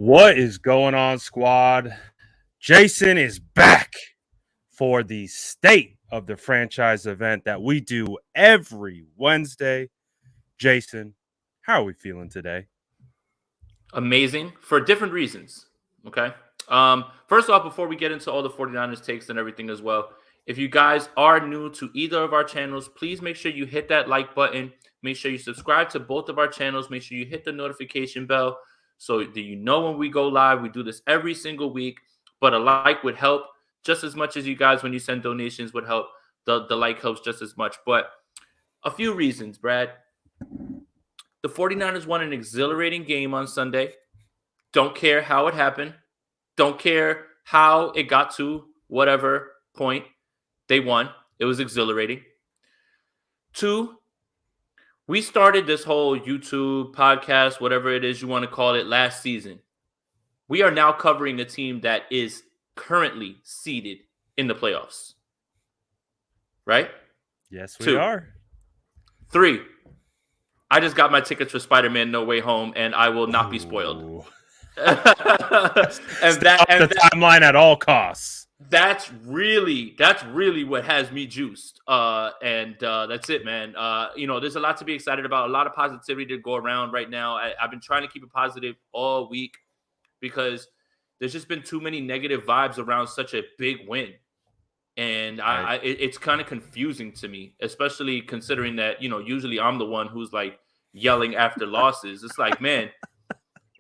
What is going on, squad? Jason is back for the state of the franchise event that we do every Wednesday. Jason, how are we feeling today? Amazing for different reasons. Okay. First off, before we get into all the 49ers takes and everything as well, if you guys are new to either of our channels, please make sure you hit that like button. Make sure you subscribe to both of our channels. Make sure you hit the notification bell so that you know when we go live. We do this every single week, but a like would help just as much as you guys when you send donations would help. The like helps just as much. But a few reasons, Brad. The 49ers won an exhilarating game on Sunday. Don't care how it happened. Don't care how it got to whatever point. They won. It was exhilarating. 2, we started this whole YouTube podcast, whatever it is you want to call it, last season. We are now covering a team that is currently seated in the playoffs. Right? Yes, we are. 3, I just got my tickets for Spider-Man No Way Home, and I will not be spoiled. and the timeline at all costs. That's really what has me juiced. That's it, man. There's a lot to be excited about, a lot of positivity to go around right now. I've been trying to keep it positive all week because there's just been too many negative vibes around such a big win. And right. It's kind of confusing to me, especially considering that, usually I'm the one who's like yelling after losses. It's like, man,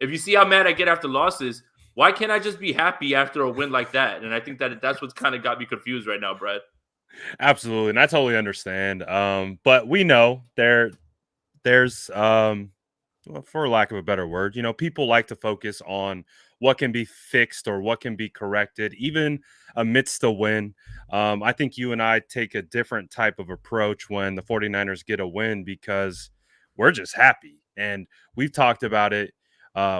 if you see how mad I get after losses, why can't I just be happy after a win like that? And I think that's what's kind of got me confused right now, Brad. Absolutely. And I totally understand. But we know there's for lack of a better word, people like to focus on what can be fixed or what can be corrected, even amidst the win. I think you and I take a different type of approach when the 49ers get a win because we're just happy. And we've talked about it.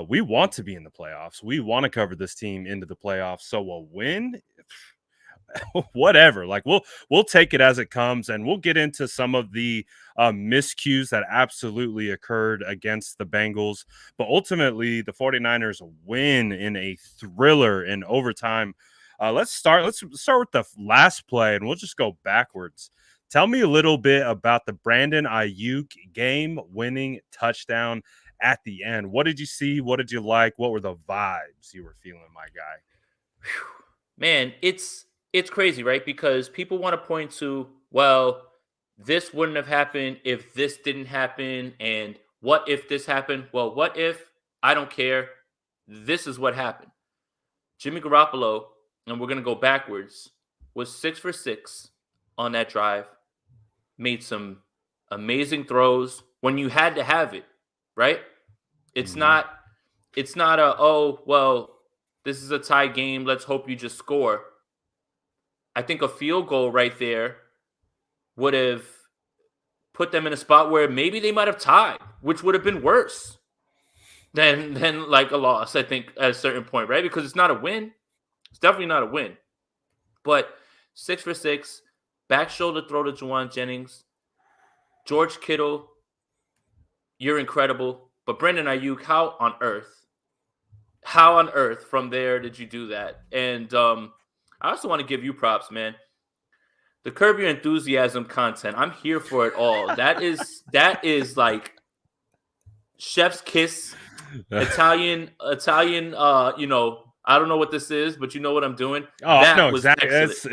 We want to be in the playoffs. We want to cover this team into the playoffs. So a win, whatever, like we'll take it as it comes, and we'll get into some of the miscues that absolutely occurred against the Bengals. But ultimately, the 49ers win in a thriller in overtime. Let's start with the last play, and we'll just go backwards. Tell me a little bit about the Brandon Ayuk game-winning touchdown at the end. What did you see? What did you like? What were the vibes you were feeling, my guy? Man, it's crazy, right? Because people want to point to, well, this wouldn't have happened if this didn't happen. And what if this happened? Well, what if? I don't care. This is what happened. Jimmy Garoppolo, and we're going to go backwards, was 6 for 6 on that drive. Made some amazing throws when you had to have it, right? It's not this is a tie game, let's hope you just score. I think a field goal right there would have put them in a spot where maybe they might have tied, which would have been worse than like a loss, I think, at a certain point, right? Because it's not a win. It's definitely not a win. But 6 for 6, back shoulder throw to Juwan Jennings. George Kittle, you're incredible. But Brandon Ayuk, how on earth from there did you do that? And I also want to give you props, man. The Curb Your Enthusiasm content, I'm here for it all. That is like chef's kiss, Italian. I don't know what this is, but you know what I'm doing. Oh, I know exactly. That's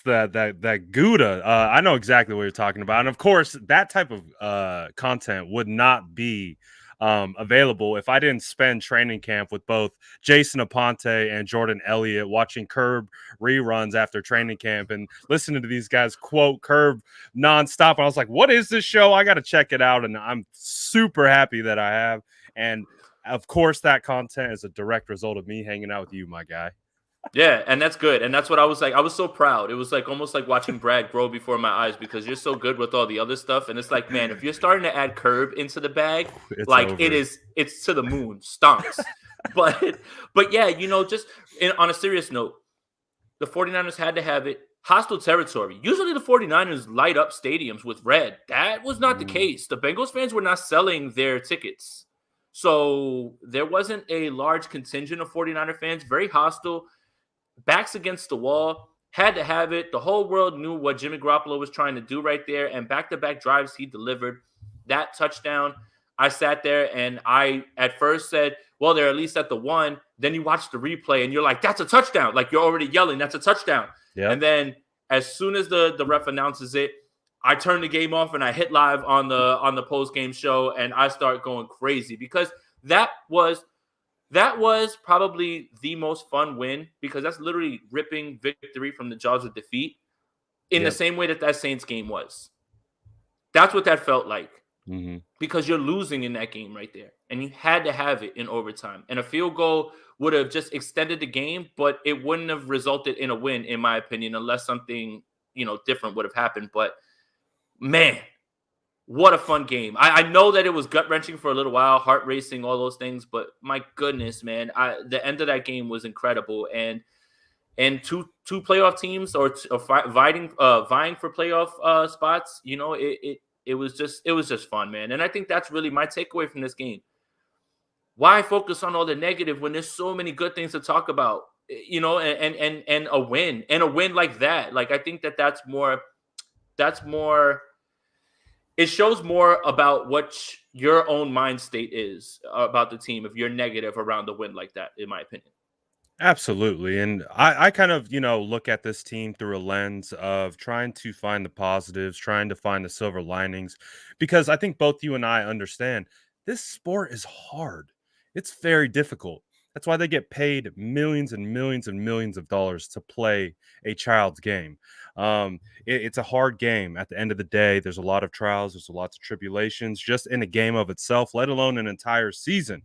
that Gouda. I know exactly what you're talking about, and of course, that type of content would not be available if I didn't spend training camp with both Jason Aponte and Jordan Elliott watching Curb reruns after training camp and listening to these guys quote Curb nonstop. And I was like, what is this show? I got to check it out. And I'm super happy that I have. And of course, that content is a direct result of me hanging out with you, my guy. Yeah, and that's good. And that's what I was like. I was so proud. It was like almost like watching Brad grow before my eyes because you're so good with all the other stuff. And it's like, man, if you're starting to add Curb into the bag, it's like over. It's to the moon, stonks. but yeah, just on a serious note, the 49ers had to have it. Hostile territory. Usually the 49ers light up stadiums with red. That was not the case. The Bengals fans were not selling their tickets. So there wasn't a large contingent of 49er fans, very hostile, backs against the wall, had to have it. The whole world knew what Jimmy Garoppolo was trying to do right there. And back-to-back drives, he delivered that touchdown. I sat there and I at first said, well, they're at least at the one. Then you watch the replay and you're like, that's a touchdown. Like you're already yelling, that's a touchdown. Yep. And then as soon as the ref announces it, I turn the game off and I hit live on the post-game show and I start going crazy because that was probably the most fun win because that's literally ripping victory from the jaws of defeat in the same way that Saints game was. That's what that felt like because you're losing in that game right there. And you had to have it in overtime. And a field goal would have just extended the game, but it wouldn't have resulted in a win, in my opinion, unless something, different would have happened. But, man, what a fun game. I know that it was gut-wrenching for a little while, heart-racing, all those things. But, my goodness, man, the end of that game was incredible. And two playoff teams or vying for playoff spots, it was just fun, man. And I think that's really my takeaway from this game. Why focus on all the negative when there's so many good things to talk about, and a win like that. Like, I think that's more, it shows more about what your own mind state is about the team if you're negative around the win like that, in my opinion. Absolutely. And I kind of, look at this team through a lens of trying to find the positives, trying to find the silver linings, because I think both you and I understand this sport is hard. It's very difficult. That's why they get paid millions and millions and millions of dollars to play a child's game. It's a hard game. At the end of the day, there's a lot of trials, there's lots of tribulations just in a game of itself, let alone an entire season.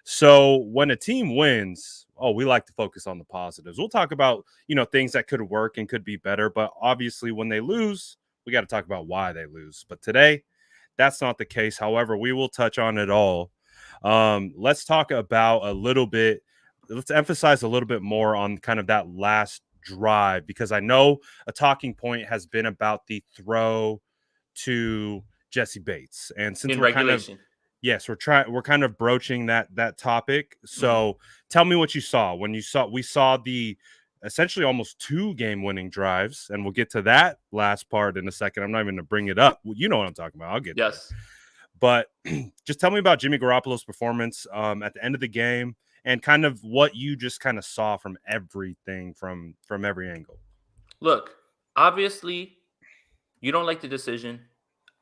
So when a team wins, we like to focus on the positives. We'll talk about, things that could work and could be better. But obviously when they lose, we got to talk about why they lose. But today, that's not the case. However, we will touch on it all. Let's talk about let's emphasize a little bit more on kind of that last drive, because I know a talking point has been about the throw to Jesse Bates. And since in we're regulation. yes, we're kind of broaching that topic. So tell me what you saw when we saw the essentially almost 2 game-winning drives, and we'll get to that last part in a second. I'm not even going to bring it up. You know what I'm talking about. I'll get there. But just tell me about Jimmy Garoppolo's performance at the end of the game and kind of what you just kind of saw from everything from every angle. Look, obviously, you don't like the decision.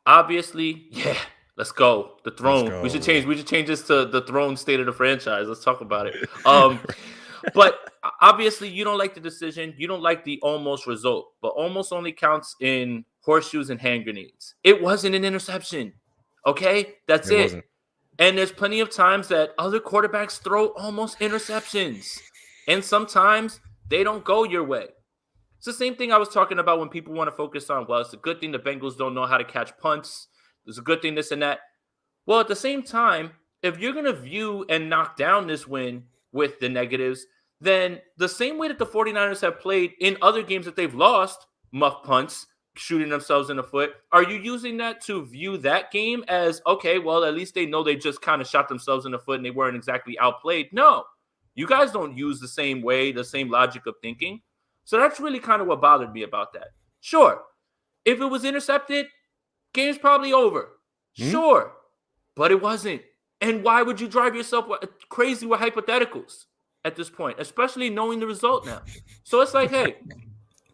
Obviously, yeah. Let's go. The throne. Go. We should change this to the throne state of the franchise. Let's talk about it. But obviously you don't like the decision. You don't like the almost result, but almost only counts in horseshoes and hand grenades. It wasn't an interception. Okay. That's it. Wasn't. And there's plenty of times that other quarterbacks throw almost interceptions, and sometimes they don't go your way. It's the same thing I was talking about when people want to focus on, well, it's a good thing the Bengals don't know how to catch punts. There's a good thing, this and that. Well, at the same time, if you're going to view and knock down this win with the negatives, then the same way that the 49ers have played in other games that they've lost, muff punts, shooting themselves in the foot, are you using that to view that game as, okay, well, at least they know they just kind of shot themselves in the foot and they weren't exactly outplayed? No, you guys don't use the same way, the same logic of thinking. So that's really kind of what bothered me about that. Sure, if it was intercepted, game's probably over. Sure. But it wasn't. And why would you drive yourself crazy with hypotheticals at this point, especially knowing the result now? So it's like, hey,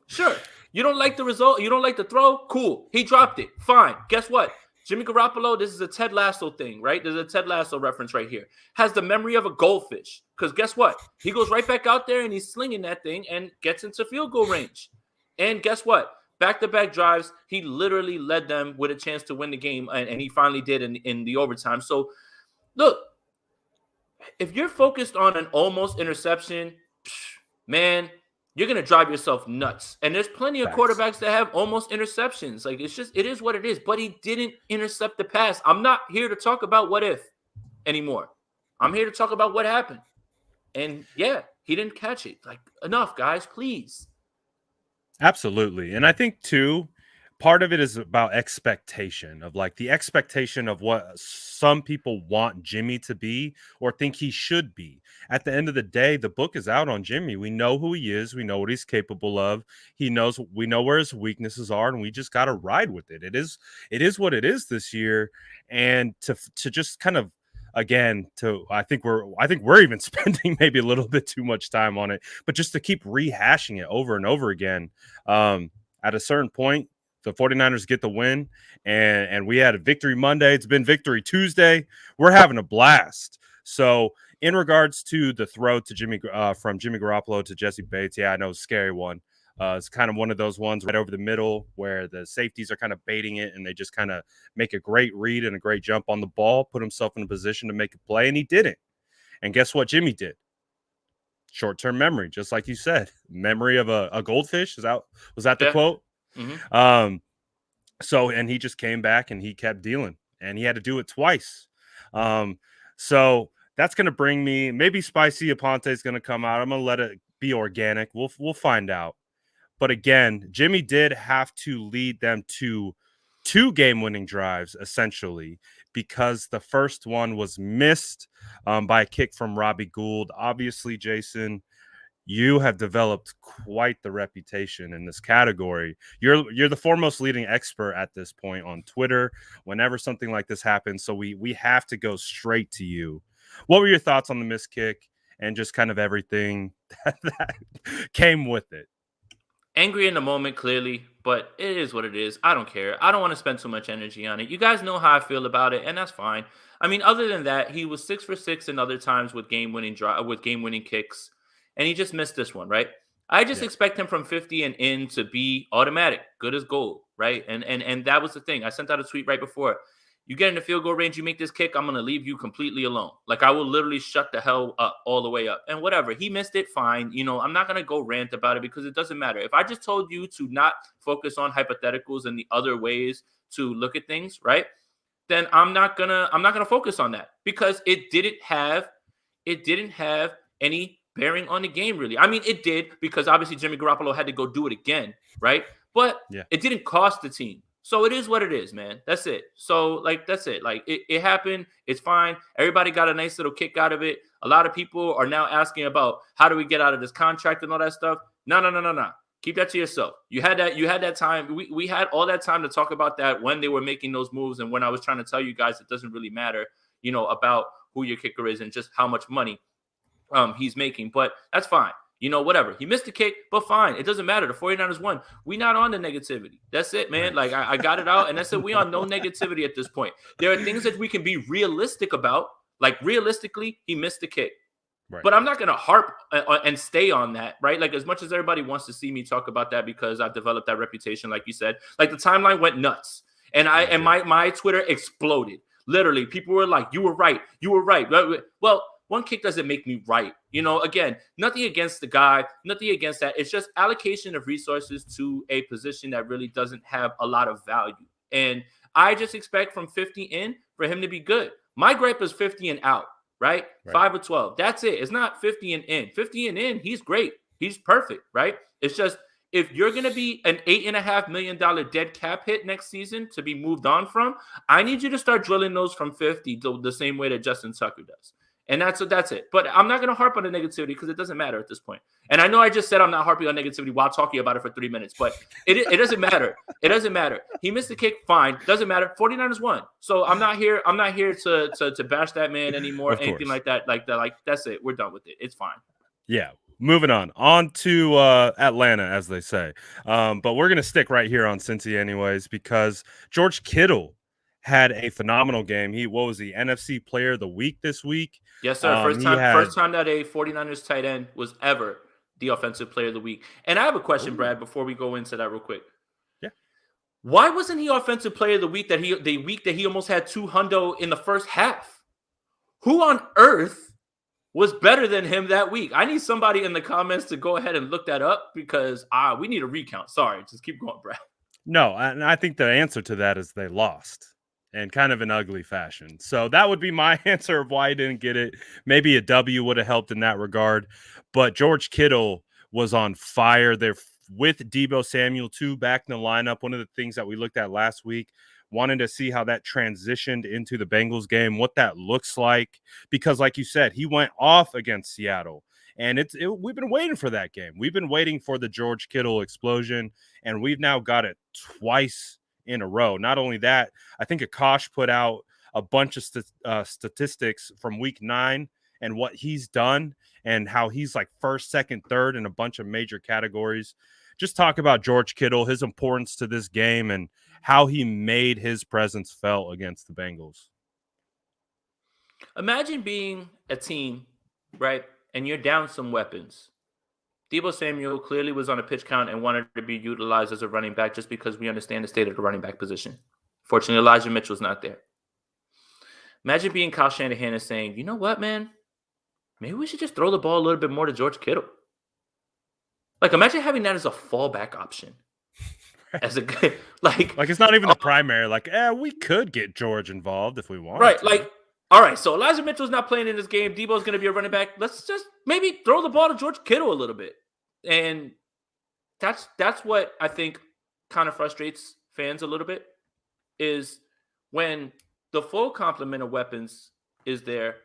sure, you don't like the result, you don't like the throw, cool. He dropped it, fine. Guess what? Jimmy Garoppolo, this is a Ted Lasso thing, right? There's a Ted Lasso reference right here. Has the memory of a goldfish. Because guess what? He goes right back out there and he's slinging that thing and gets into field goal range. And guess what? Back-to-back drives, he literally led them with a chance to win the game, and he finally did in the overtime. So, look, if you're focused on an almost interception, man, you're going to drive yourself nuts. And there's plenty of quarterbacks that have almost interceptions. Like, it is what it is. But he didn't intercept the pass. I'm not here to talk about what if anymore. I'm here to talk about what happened. And, yeah, he didn't catch it. Like, enough, guys, please. Absolutely. And I think, too, part of it is about expectation of like the expectation of what some people want Jimmy to be or think he should be. At the end of the day, the book is out on Jimmy. We know who he is. We know what he's capable of. We know where his weaknesses are, and we just got to ride with it. It is what it is this year. And to just kind of, again, I think we're even spending maybe a little bit too much time on it, but just to keep rehashing it over and over again. At a certain point, the 49ers get the win, and we had a victory Monday. It's been victory Tuesday. We're having a blast. So in regards to the throw to from Jimmy Garoppolo to Jesse Bates, yeah, I know, it's a scary one. It's kind of one of those ones right over the middle where the safeties are kind of baiting it, and they just kind of make a great read and a great jump on the ball, put himself in a position to make a play, and he didn't. And guess what Jimmy did? Short-term memory, just like you said. Memory of a goldfish. Was that the quote? Mm-hmm. So, and he just came back and he kept dealing, and he had to do it twice. So that's going to bring me, maybe Spicy Aponte is going to come out. I'm going to let it be organic. We'll find out. But again, Jimmy did have to lead them to 2 game-winning drives, essentially, because the first one was missed by a kick from Robbie Gould. Obviously, Jason, you have developed quite the reputation in this category. You're the foremost leading expert at this point on Twitter whenever something like this happens. So we have to go straight to you. What were your thoughts on the missed kick and just kind of everything that came with it? Angry in the moment, clearly, but it is what it is. I don't care. I don't want to spend too much energy on it. You guys know how I feel about it, and that's fine. I mean, other than that, he was 6 for 6 in other times with game-winning kicks, and he just missed this one, right? I just expect him from 50 and in to be automatic, good as gold, right? And that was the thing. I sent out a tweet right before. You get in the field goal range, you make this kick, I'm going to leave you completely alone. Like, I will literally shut the hell up, all the way up. And whatever, he missed it, fine. You know, I'm not going to go rant about it because it doesn't matter. If I just told you to not focus on hypotheticals and the other ways to look at things, right? Then I'm not going to focus on that because it didn't have any bearing on the game, really. I mean, it did because obviously Jimmy Garoppolo had to go do it again, right? But it didn't cost the team. So it is what it is, man. That's it. So, like, that's it. Like, it happened. It's fine. Everybody got a nice little kick out of it. A lot of people are now asking about how do we get out of this contract and all that stuff. No. Keep that to yourself. You had that time. We had all that time to talk about that when they were making those moves and when I was trying to tell you guys it doesn't really matter, you know, about who your kicker is and just how much money he's making. But that's fine. You know, whatever. He missed the kick, but fine. It doesn't matter. The 49ers won. We not on the negativity. That's it, man. Like, I got it out, and that's it. We on no negativity at this point. There are things that we can be realistic about. Like, realistically, he missed the kick. Right. But I'm not going to harp and stay on that, right? Like, as much as everybody wants to see me talk about that because I've developed that reputation, like you said. Like, the timeline went nuts. And my Twitter exploded. Literally, people were like, you were right. You were right. Well, one kick doesn't make me right. You know, again, nothing against the guy, nothing against that. It's just allocation of resources to a position that really doesn't have a lot of value. And I just expect from 50 in for him to be good. My gripe is 50 and out, right? 5 or 12. That's it. It's not 50 and in. 50 and in, he's great. He's perfect, right? It's just if you're going to be an $8.5 million dead cap hit next season to be moved on from, I need you to start drilling those from 50 the same way that Justin Tucker does. And that's it. But I'm not going to harp on the negativity because it doesn't matter at this point. And I know I just said I'm not harping on negativity while talking about it for 3 minutes, but it doesn't matter. It doesn't matter. He missed the kick, fine. Doesn't matter. 49ers won. So I'm not here to bash that man anymore, anything like that. Like that's it. We're done with it. It's fine. Yeah. Moving on to Atlanta, as they say. But we're going to stick right here on Cincy anyways because George Kittle had a phenomenal game. What was the NFC Player of the Week this week? Yes, sir. First time that a 49ers tight end was ever the Offensive Player of the Week. And I have a question, Brad, before we go into that real quick. Yeah. Why wasn't he Offensive Player of the Week the week that he almost had 200 in the first half? Who on earth was better than him that week? I need somebody in the comments to go ahead and look that up because we need a recount. Sorry, just keep going, Brad. No, and I think the answer to that is they lost. And kind of an ugly fashion. So that would be my answer of why he didn't get it. Maybe a W would have helped in that regard. But George Kittle was on fire. with Deebo Samuel too back in the lineup. One of the things that we looked at last week, wanted to see how that transitioned into the Bengals game, what that looks like, because like you said, he went off against Seattle. And we've been waiting for that game. We've been waiting for the George Kittle explosion, and we've now got it twice in a row. Not only that, I think Akash put out a bunch of statistics from week 9 and what he's done and how he's like first, second, third in a bunch of major categories. Just talk about George Kittle, his importance to this game, and how he made his presence felt against the Bengals. Imagine being a team, right, and you're down some weapons. Deebo Samuel clearly was on a pitch count and wanted to be utilized as a running back just because we understand the state of the running back position. Fortunately, Elijah Mitchell's not there. Imagine being Kyle Shanahan and saying, you know what, man? Maybe we should just throw the ball a little bit more to George Kittle. Like, imagine having that as a fallback option. As a like it's not even the primary. Like, we could get George involved if we want. Right. Like, all right. So Elijah Mitchell's not playing in this game. Deebo's going to be a running back. Let's just maybe throw the ball to George Kittle a little bit. And that's what I think kind of frustrates fans a little bit, is when the full complement of weapons is there.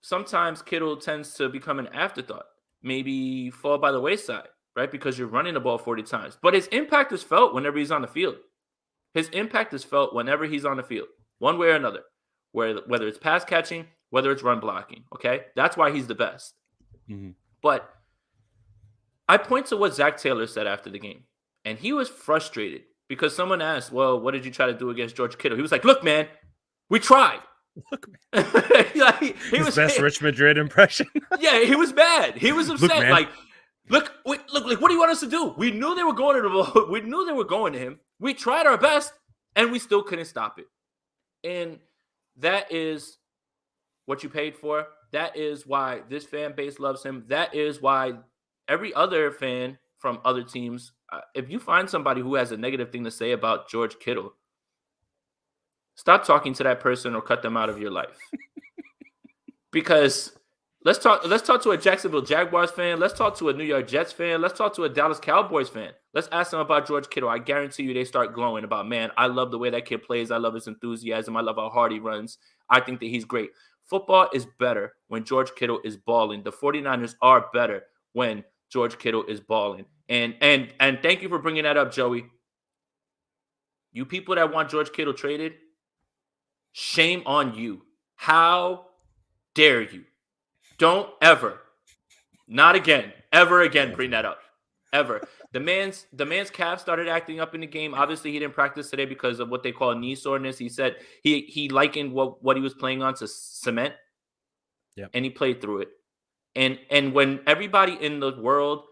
Sometimes Kittle tends to become an afterthought, maybe fall by the wayside, right? Because you're running the ball 40 times. But his impact is felt whenever he's on the field. His impact is felt whenever he's on the field, one way or another, whether it's pass catching, whether it's run blocking, okay? That's why he's the best. Mm-hmm. But I point to what Zach Taylor said after the game, and he was frustrated because someone asked, well, what did you try to do against George Kittle? He was like, look, man, we tried. Look, man. His was best Rich Madrid impression. Yeah, he was mad. He was upset. Look, what do you want us to do? We knew they were going to the ball. We knew they were going to him. We tried our best, and we still couldn't stop it. And that is what you paid for. That is why this fan base loves him. That is why every other fan from other teams, if you find somebody who has a negative thing to say about George Kittle, stop talking to that person or cut them out of your life. Because let's talk to a Jacksonville Jaguars fan. Let's talk to a New York Jets fan. Let's talk to a Dallas Cowboys fan. Let's ask them about George Kittle. I guarantee you they start glowing about, man, I love the way that kid plays. I love his enthusiasm. I love how hard he runs. I think that he's great. Football is better when George Kittle is balling. The 49ers are better when George Kittle is balling. And thank you for bringing that up, Joey. You people that want George Kittle traded, shame on you. How dare you? Don't ever, not again, ever again bring that up. Ever. The man's calf started acting up in the game. Obviously, he didn't practice today because of what they call knee soreness. He said he likened what he was playing on to cement. Yep. And he played through it. And when everybody in the world,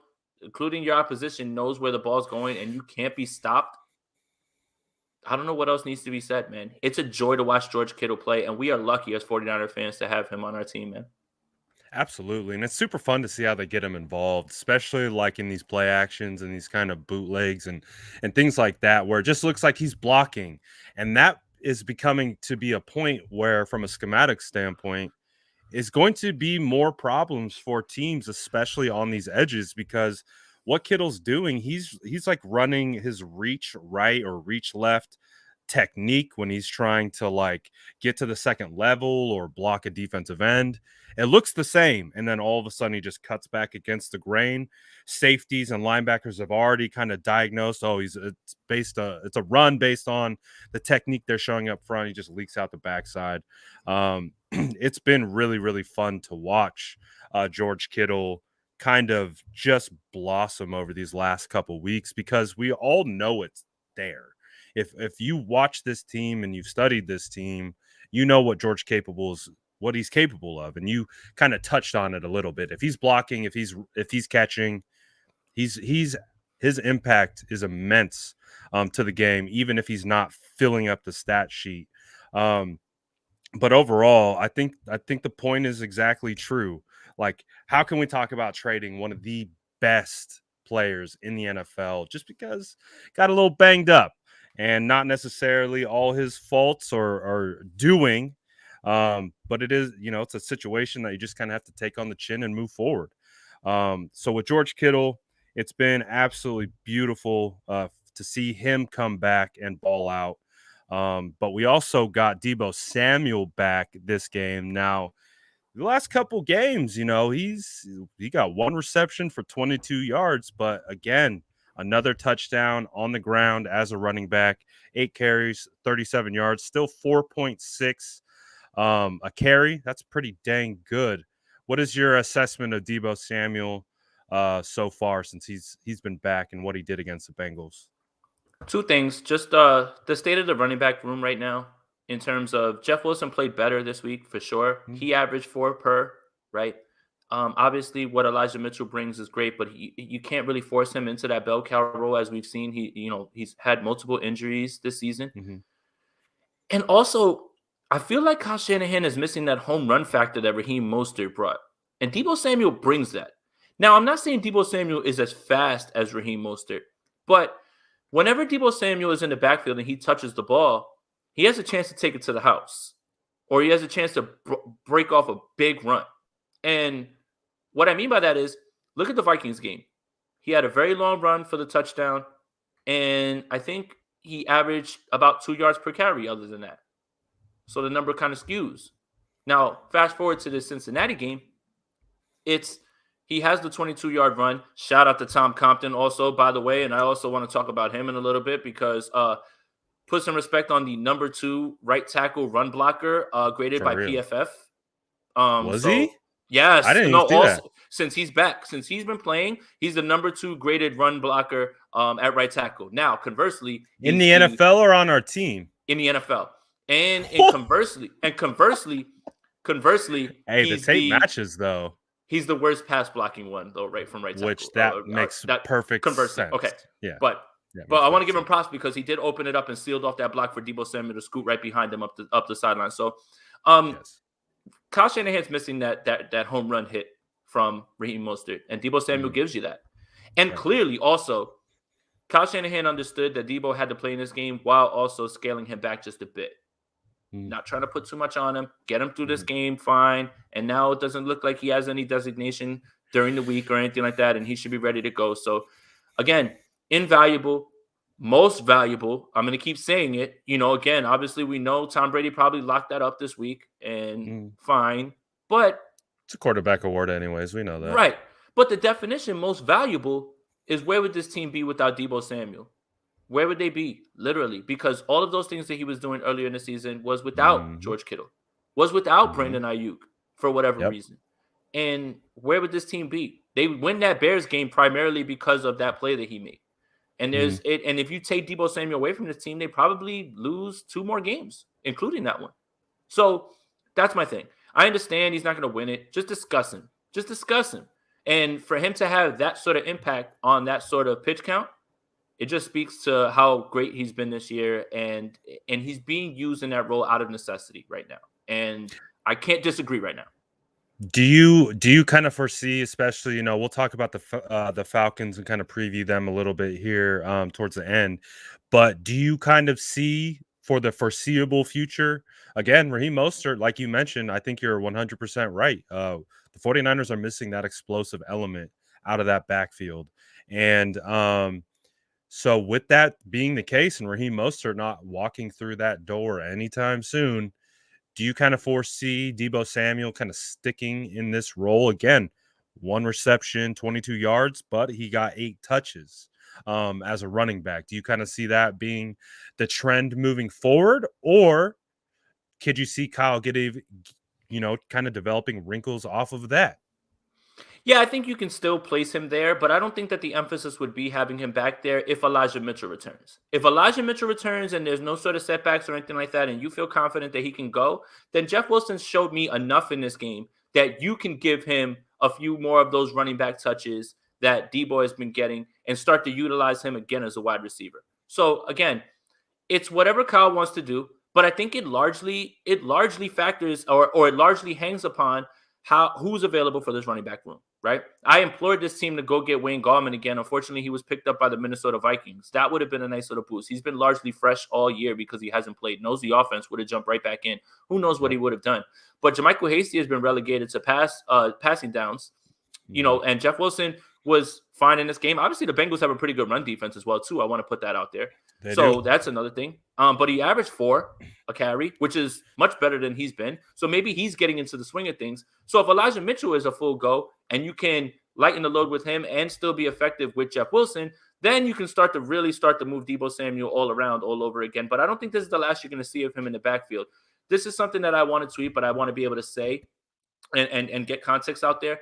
including your opposition, knows where the ball's going and you can't be stopped, I don't know what else needs to be said, man. It's a joy to watch George Kittle play, and we are lucky as 49er fans to have him on our team, man. Absolutely. And it's super fun to see how they get him involved, especially like in these play actions and these kind of bootlegs and things like that, where it just looks like he's blocking. And that is becoming to be a point where, from a schematic standpoint, is going to be more problems for teams, especially on these edges, because what Kittle's doing, he's like running his reach right or reach left technique when he's trying to like get to the second level or block a defensive end. It looks the same, and then all of a sudden he just cuts back against the grain. Safeties and linebackers have already kind of diagnosed, it's a run based on the technique they're showing up front. He just leaks out the backside. It's been really, really fun to watch George Kittle kind of just blossom over these last couple weeks, because we all know it's there. If you watch this team and you've studied this team, you know what what he's capable of, and you kind of touched on it a little bit. If he's blocking, if he's catching, his impact is immense to the game, even if he's not filling up the stat sheet. But overall, I think the point is exactly true. Like, how can we talk about trading one of the best players in the NFL just because got a little banged up, and not necessarily all his faults or doing, but it is, it's a situation that you just kind of have to take on the chin and move forward. So with George Kittle, It's been absolutely beautiful to see him come back and ball out. But we also got Deebo Samuel back this game. Now, the last couple games, he got one reception for 22 yards, but again, another touchdown on the ground as a running back, 8 carries, 37 yards, still 4.6 a carry. That's pretty dang good. What is your assessment of Deebo Samuel so far since he's been back and what he did against the Bengals? Two things. Just the state of the running back room right now, in terms of Jeff Wilson played better this week for sure. Mhm. He averaged 4 per, right? Obviously, what Elijah Mitchell brings is great, but you can't really force him into that bell cow role as we've seen. He's had multiple injuries this season, Mhm. and also I feel like Kyle Shanahan is missing that home run factor that Raheem Mostert brought, and Deebo Samuel brings that. Now, I'm not saying Deebo Samuel is as fast as Raheem Mostert, but whenever Deebo Samuel is in the backfield and he touches the ball, he has a chance to take it to the house, or he has a chance to break off a big run. And what I mean by that is, look at the Vikings game. He had a very long run for the touchdown, and I think he averaged about 2 yards per carry other than that. So the number kind of skews. Now, fast forward to the Cincinnati game, he has the 22-yard run. Shout out to Tom Compton also, by the way, and I also want to talk about him in a little bit because put some respect on the number 2 right tackle run blocker graded For by real. PFF. Was So he? I yes, didn't even no, see that. since he's back, since he's been playing, he's the number 2 graded run blocker at right tackle. Now, conversely, In he's the the NFL or on our team? in the NFL. And conversely, Hey, the tape matches though, he's the worst pass blocking one though, right, from right tackle. which that makes That perfect conversely, okay, sense. Yeah. but Yeah, but makes I want to perfect give him sense. props because he did open it up and sealed off that block for Deebo Samuel to scoot right behind him up the sideline. So, Yes. Kyle Shanahan's missing that home run hit from Raheem Mostert, and Deebo Samuel Mhm. gives you that. And Right. clearly, also, Kyle Shanahan understood that Deebo had to play in this game while also scaling him back just a bit. Mhm. Not trying to put too much on him, get him through this Mhm. game, fine. And now it doesn't look like he has any designation during the week or anything like that, and he should be ready to go. So, again, invaluable, most valuable. I'm going to keep saying it. Again, obviously, we know Tom Brady probably locked that up this week, and Mhm. fine. But, It's a quarterback award anyways, we know that. right. But the definition, most valuable, is where would this team be without Deebo Samuel? Where would they be? Literally, because all of those things that he was doing earlier in the season was without Mhm. George Kittle, was without Mhm. Brandon Ayuk for whatever Yep. reason. And where would this team be? They win that Bears game primarily because of that play that he made. And Mhm. and if you take Deebo Samuel away from this team, they probably lose 2 more games, including that one. So that's my thing. I understand he's not going to win it. Just discuss him. Just discuss him. And for him to have that sort of impact on that sort of pitch count, it just speaks to how great he's been this year, and he's being used in that role out of necessity right now. And I can't disagree right now. Do you kind of foresee, especially, we'll talk about the Falcons and kind of preview them a little bit here towards the end, but do you kind of see for the foreseeable future, again, Raheem Mostert, like you mentioned, I think you're 100% right. The 49ers are missing that explosive element out of that backfield. And so with that being the case and Raheem Mostert not walking through that door anytime soon, do you kind of foresee Deebo Samuel kind of sticking in this role again? One reception, 22 yards, but he got 8 touches as a running back. Do you kind of see that being the trend moving forward, or could you see Kyle getting, kind of developing wrinkles off of that? Yeah, I think you can still place him there, but I don't think that the emphasis would be having him back there if Elijah Mitchell returns. If Elijah Mitchell returns and there's no sort of setbacks or anything like that, and you feel confident that he can go, then Jeff Wilson showed me enough in this game that you can give him a few more of those running back touches that Deebo has been getting and start to utilize him again as a wide receiver. So again, it's whatever Kyle wants to do, but I think it largely factors or it largely hangs upon who's available for this running back room, right? I implored this team to go get Wayne Gallman again. Unfortunately, he was picked up by the Minnesota Vikings. That would have been a nice little boost. He's been largely fresh all year because he hasn't played. Knows the offense, would have jumped right back in. Who knows what Yep. he would have done? But JaMychal Hasty has been relegated to passing downs. Mhm. And Jeff Wilson was fine in this game. Obviously, the Bengals have a pretty good run defense as well, too. I want to put that out there. They So do. that's another thing. But he averaged 4 a carry, which is much better than he's been. So maybe he's getting into the swing of things. So if Elijah Mitchell is a full go and you can lighten the load with him and still be effective with Jeff Wilson, then you can start to move Deebo Samuel all around all over again. But I don't think this is the last you're going to see of him in the backfield. This is something that I want to tweet, but I want to be able to say and get context out there.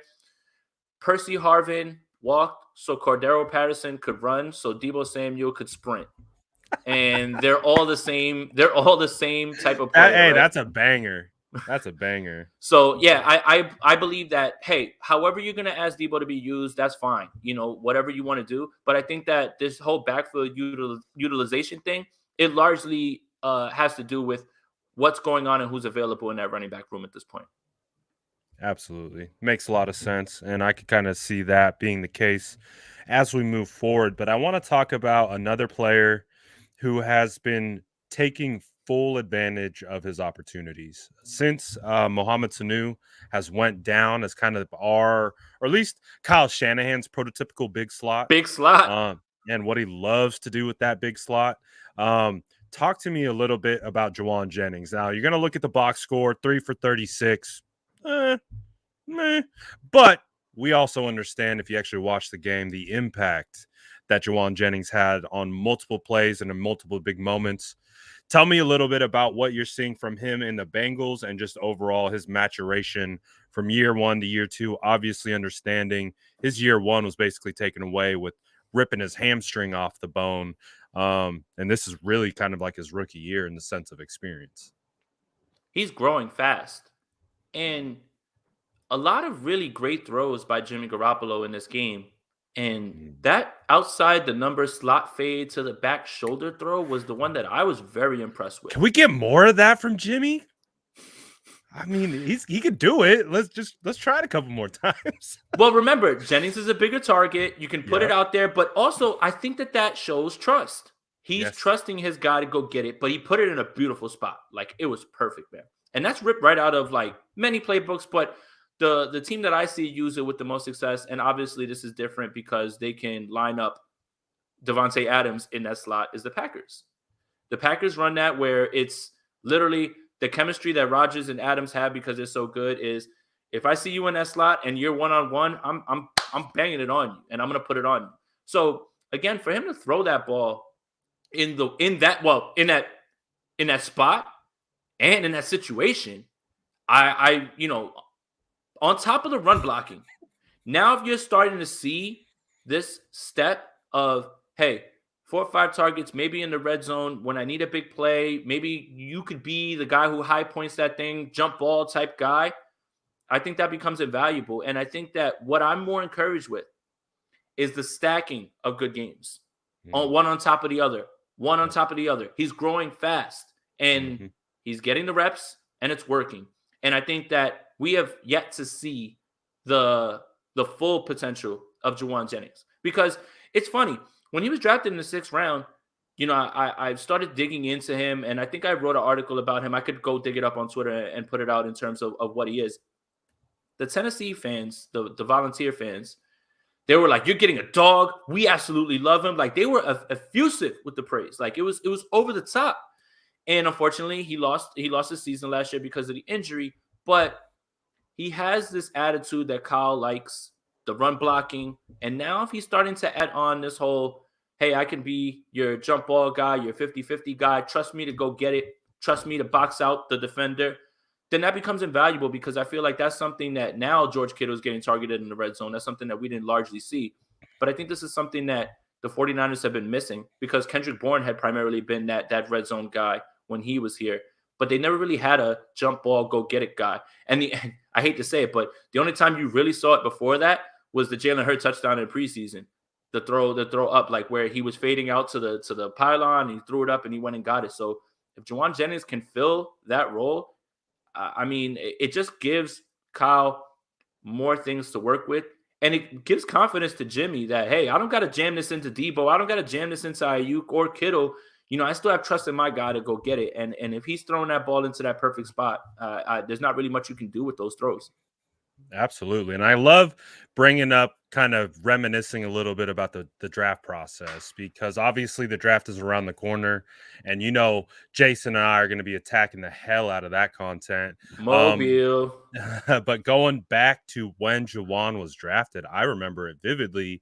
Percy Harvin walked so Cordero Patterson could run, so Deebo Samuel could sprint. And they're all the same. They're all the same type of player. Hey, right? That's a banger. That's a banger. So yeah, I believe that, hey, however you're gonna ask Deebo to be used, that's fine. Whatever you want to do. But I think that this whole backfield utilization thing, it largely has to do with what's going on and who's available in that running back room at this point. Absolutely. Makes a lot of sense. And I could kind of see that being the case as we move forward. But I want to talk about another player who has been taking full advantage of his opportunities since Mohamed Sanu has went down as kind of or at least Kyle Shanahan's prototypical big slot. And what he loves to do with that big slot. Talk to me a little bit about Juwan Jennings. Now, you're going to look at the box score, 3 for 36. But we also understand, if you actually watch the game, the impact that Juwan Jennings had on multiple plays and in multiple big moments. Tell me a little bit about what you're seeing from him in the Bengals and just overall his maturation from year 1 to year 2. Obviously, understanding his year 1 was basically taken away with ripping his hamstring off the bone. And this is really kind of like his rookie year in the sense of experience. He's growing fast. And a lot of really great throws by Jimmy Garoppolo in this game. And that outside the number slot fade to the back shoulder throw was the one that I was very impressed with. Can we get more of that from Jimmy? I mean, he could do it. Let's try it a couple more times. Well, remember, Jennings is a bigger target. You can put it out there, but also I think that shows trust. He's trusting his guy to go get it, but he put it in a beautiful spot. Like, it was perfect, man. And that's ripped right out of like many playbooks, but the team that I see use it with the most success, and obviously this is different because they can line up Devontae Adams in that slot, is the Packers. The Packers run that where it's literally the chemistry that Rodgers and Adams have because they're so good is if I see you in that slot and you're one-on-one, I'm banging it on you and I'm going to put it on you. So again, for him to throw that ball in that spot and in that situation, I on top of the run blocking, now if you're starting to see this step of, hey, 4 or 5 targets, maybe in the red zone when I need a big play, maybe you could be the guy who high points that thing, jump ball type guy. I think that becomes invaluable. And I think that what I'm more encouraged with is the stacking of good games on one on top of the other, one on top of the other. He's growing fast and he's getting the reps and it's working. And I think that we have yet to see the full potential of Juwan Jennings because it's funny. When he was drafted in the 6th round, I started digging into him, and I think I wrote an article about him. I could go dig it up on Twitter and put it out in terms of what he is. The Tennessee fans, the Volunteer fans, they were like, "You're getting a dog. We absolutely love him." Like, they were effusive with the praise. Like, it was over the top. And unfortunately, he lost his season last year because of the injury. But he has this attitude that Kyle likes, the run blocking. And now if he's starting to add on this whole, hey, I can be your jump ball guy, your 50-50 guy, trust me to go get it, trust me to box out the defender, then that becomes invaluable because I feel like that's something that now George Kittle is getting targeted in the red zone. That's something that we didn't largely see. But I think this is something that the 49ers have been missing because Kendrick Bourne had primarily been that red zone guy when he was here. But they never really had a jump ball, go get it guy. And I hate to say it, but the only time you really saw it before that was the Jalen Hurts touchdown in preseason. The throw up, like where he was fading out to the pylon, and he threw it up and he went and got it. So if Juwan Jennings can fill that role, I mean, it just gives Kyle more things to work with. And it gives confidence to Jimmy that, hey, I don't got to jam this into Deebo. I don't got to jam this into Ayuk or Kittle. I still have trust in my guy to go get it. And if he's throwing that ball into that perfect spot, there's not really much you can do with those throws. Absolutely. And I love bringing up kind of reminiscing a little bit about the draft process, because obviously the draft is around the corner, and Jason and I are going to be attacking the hell out of that content. Mobile. But going back to when Juwan was drafted, I remember it vividly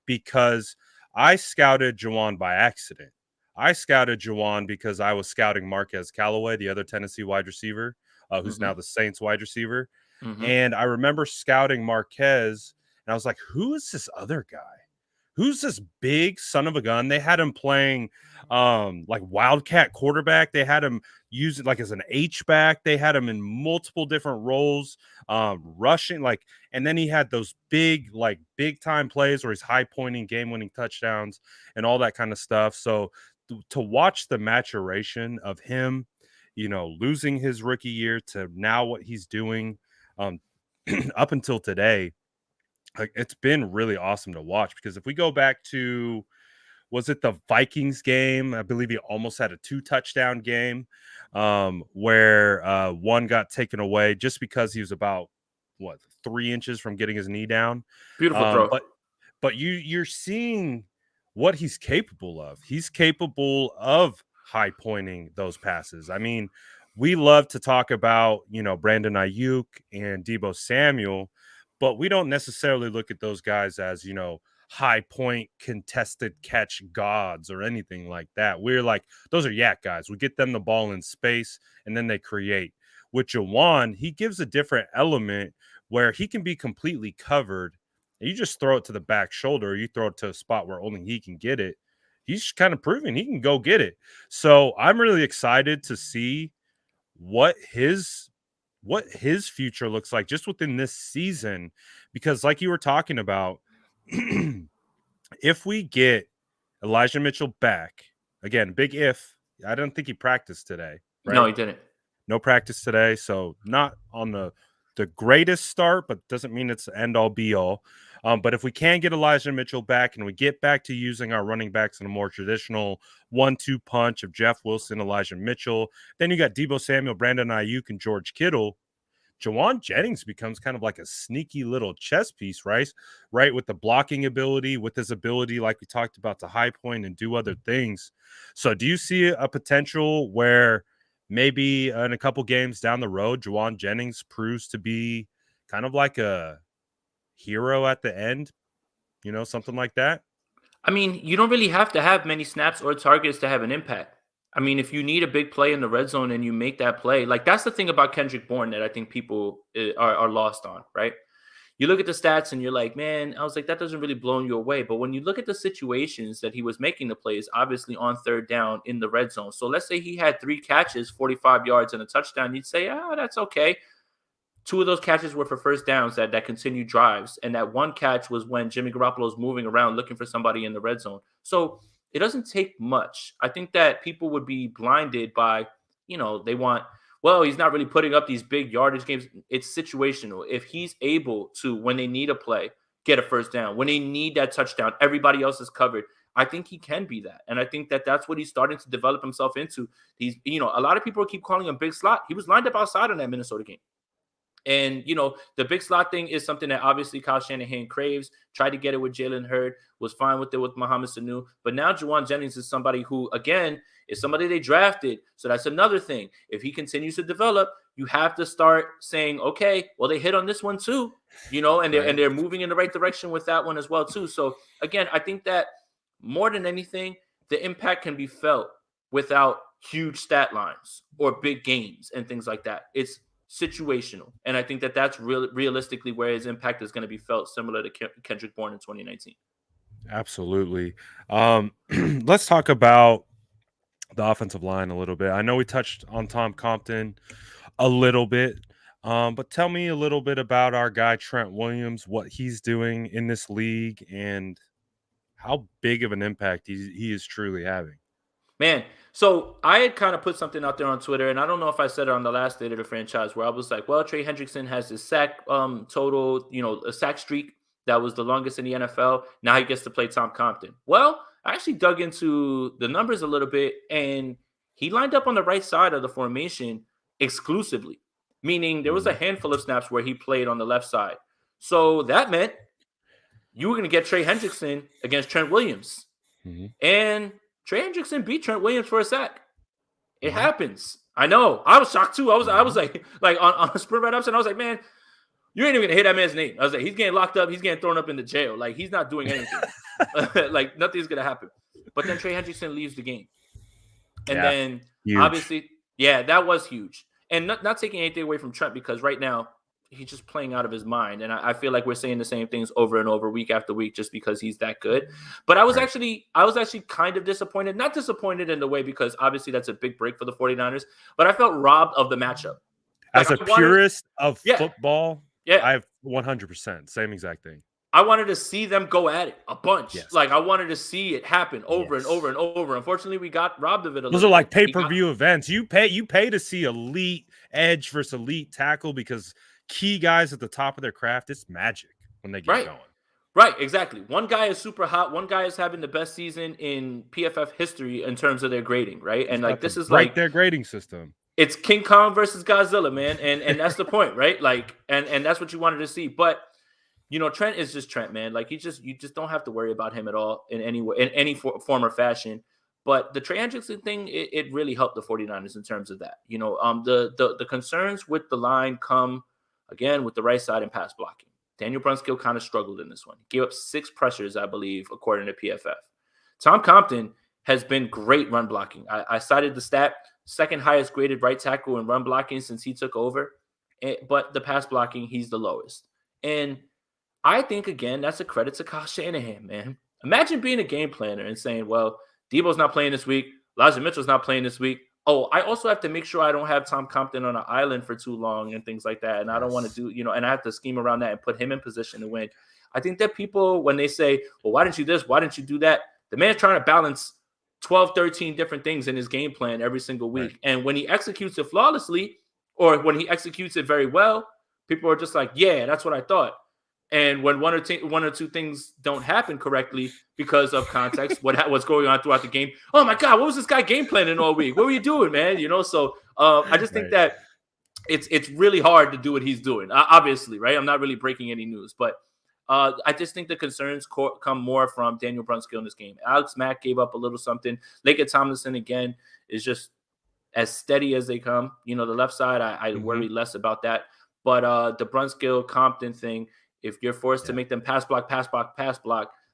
because I scouted Juwan by accident. I scouted Juwan because I was scouting Marquez Callaway, the other Tennessee wide receiver, who's now the Saints wide receiver. And I remember scouting Marquez, and I was like, who is this other guy? Who's this big son of a gun? They had him playing like wildcat quarterback. They had him using like as an H-back. They had him in multiple different roles, rushing, like, and then he had those big time plays where he's high pointing game-winning touchdowns and all that kind of stuff. So to watch the maturation of him, losing his rookie year to now what he's doing up until today, like, it's been really awesome to watch. Because if we go back to, was it the Vikings game? I believe he almost had a 2-touchdown game, where one got taken away just because he was about 3 inches from getting his knee down. Beautiful throw. But you're seeing what he's capable of. He's capable of high pointing those passes. I mean, we love to talk about, Brandon Ayuk and Deebo Samuel, but we don't necessarily look at those guys as, high point contested catch gods or anything like that. We're like, those are yak guys. We get them the ball in space and then they create. With Juwan, he gives a different element where he can be completely covered. And you just throw it to the back shoulder, or you throw it to a spot where only he can get it. He's kind of proving he can go get it. So I'm really excited to see what his future looks like just within this season, because like you were talking about, if we get Elijah Mitchell back, again, big if, I don't think he practiced today, right? No, he didn't. No practice today, so not on the greatest start, but doesn't mean it's the end all be all. But if we can get Elijah Mitchell back and we get back to using our running backs in a more traditional 1-2 punch of Jeff Wilson, Elijah Mitchell, then you got Deebo Samuel, Brandon Ayuk, and George Kittle. Juwan Jennings becomes kind of like a sneaky little chess piece, right? With the blocking ability, with his ability, like we talked about, to high point and do other things. So do you see a potential where maybe in a couple games down the road, Juwan Jennings proves to be kind of like a hero at the end, something like that? I mean, you don't really have to have many snaps or targets to have an impact. I mean, if you need a big play in the red zone and you make that play, like, that's the thing about Kendrick Bourne that I think people are lost on, right? You look at the stats and you're like, man, I was like, that doesn't really blow you away. But when you look at the situations that he was making the plays, obviously on third down in the red zone. So let's say he had 3 catches, 45 yards and a touchdown. You'd say, that's okay. 2 of those catches were for first downs that continued drives. And that one catch was when Jimmy Garoppolo was moving around looking for somebody in the red zone. So it doesn't take much. I think that people would be blinded by, they want, well, he's not really putting up these big yardage games. It's situational. If he's able to, when they need a play, get a first down, when they need that touchdown, everybody else is covered. I think he can be that. And I think that that's what he's starting to develop himself into. He's, a lot of people keep calling him big slot. He was lined up outside in that Minnesota game. And, the big slot thing is something that obviously Kyle Shanahan craves. Tried to get it with Jalen Hurd, was fine with it with Mohamed Sanu. But now Juwan Jennings is somebody who, again, is somebody they drafted. So that's another thing. If he continues to develop, you have to start saying, okay, well, they hit on this one too, and they're moving in the right direction with that one as well too. So, again, I think that more than anything, the impact can be felt without huge stat lines or big games and things like that. It's situational. And I think that that's realistically where his impact is going to be felt, similar to Kendrick Bourne in 2019. Absolutely. Let's talk about the offensive line a little bit. I know we touched on Tom Compton a little bit, but tell me a little bit about our guy, Trent Williams, what he's doing in this league and how big of an impact he is truly having. Man, so I had kind of put something out there on Twitter, and I don't know if I said it on the last State of the Franchise, where I was like, well, Trey Hendrickson has his sack total, a sack streak that was the longest in the NFL. Now he gets to play Tom Compton. Well, I actually dug into the numbers a little bit, and he lined up on the right side of the formation exclusively, meaning there was a handful of snaps where he played on the left side. So that meant you were going to get Trey Hendrickson against Trent Williams. Mm-hmm. And Trey Hendrickson beat Trent Williams for a sack. It Mm-hmm. happens. I know. I was shocked too. I was like on a sprint right ups, and I was like, man, you ain't even gonna hit that man's name. I was like, he's getting locked up, he's getting thrown up into jail. Like, he's not doing anything. Like, nothing's gonna happen. But then Trey Hendrickson leaves the game. And then huge. Obviously, yeah, that was huge. And not taking anything away from Trent, because right now he's just playing out of his mind. And I feel like we're saying the same things over and over, week after week, just because he's that good. But I was actually kind of disappointed. Not disappointed in the way, because obviously that's a big break for the 49ers, but I felt robbed of the matchup. As a purist of football, I have 100%. Same exact thing. I wanted to see them go at it a bunch. Yes. Like, I wanted to see it happen over and over and over. Unfortunately, we got robbed of it a little bit. Those are like pay-per-view events. You pay to see elite edge versus elite tackle, because key guys at the top of their craft, it's magic when they get going. Right, exactly. One guy is super hot. One guy is having the best season in PFF history in terms of their grading, right? And like, this is like their grading system. It's King Kong versus Godzilla, man. And that's the point, right? Like, and that's what you wanted to see. But you know, Trent is just Trent, man. Like, you just don't have to worry about him at all in any way, in any form or fashion. But the Trey Hendrickson thing, it really helped the 49ers in terms of that. You know, the concerns with the line come again with the right side and pass blocking. Daniel Brunskill kind of struggled in this one. He gave up 6 pressures, I believe, according to PFF. Tom Compton has been great run blocking. I cited the stat, second highest graded right tackle in run blocking since he took over. But the pass blocking, he's the lowest. And I think, again, that's a credit to Kyle Shanahan, man. Imagine being a game planner and saying, well, Deebo's not playing this week. Elijah Mitchell's not playing this week. Oh, I also have to make sure I don't have Tom Compton on an island for too long and things like that. And I don't want to do, you know, and I have to scheme around that and put him in position to win. I think that people, when they say, well, why didn't you this? Why didn't you do that? The man's trying to balance 12, 13 different things in his game plan every single week. Right. And when he executes it flawlessly, or when he executes it very well, people are just like, yeah, that's what I thought. And when one or two things don't happen correctly because of context, what's going on throughout the game, oh my God, what was this guy game planning all week? What were you doing, man? You know, so I just think that it's really hard to do what he's doing. Obviously, right? I'm not really breaking any news, but I just think the concerns come more from Daniel Brunskill in this game. Alex Mack gave up a little something. Laker Tomlinson, again, is just as steady as they come. You know, the left side, I worry less about that. But the Brunskill Compton thing, if you're forced to make them pass block,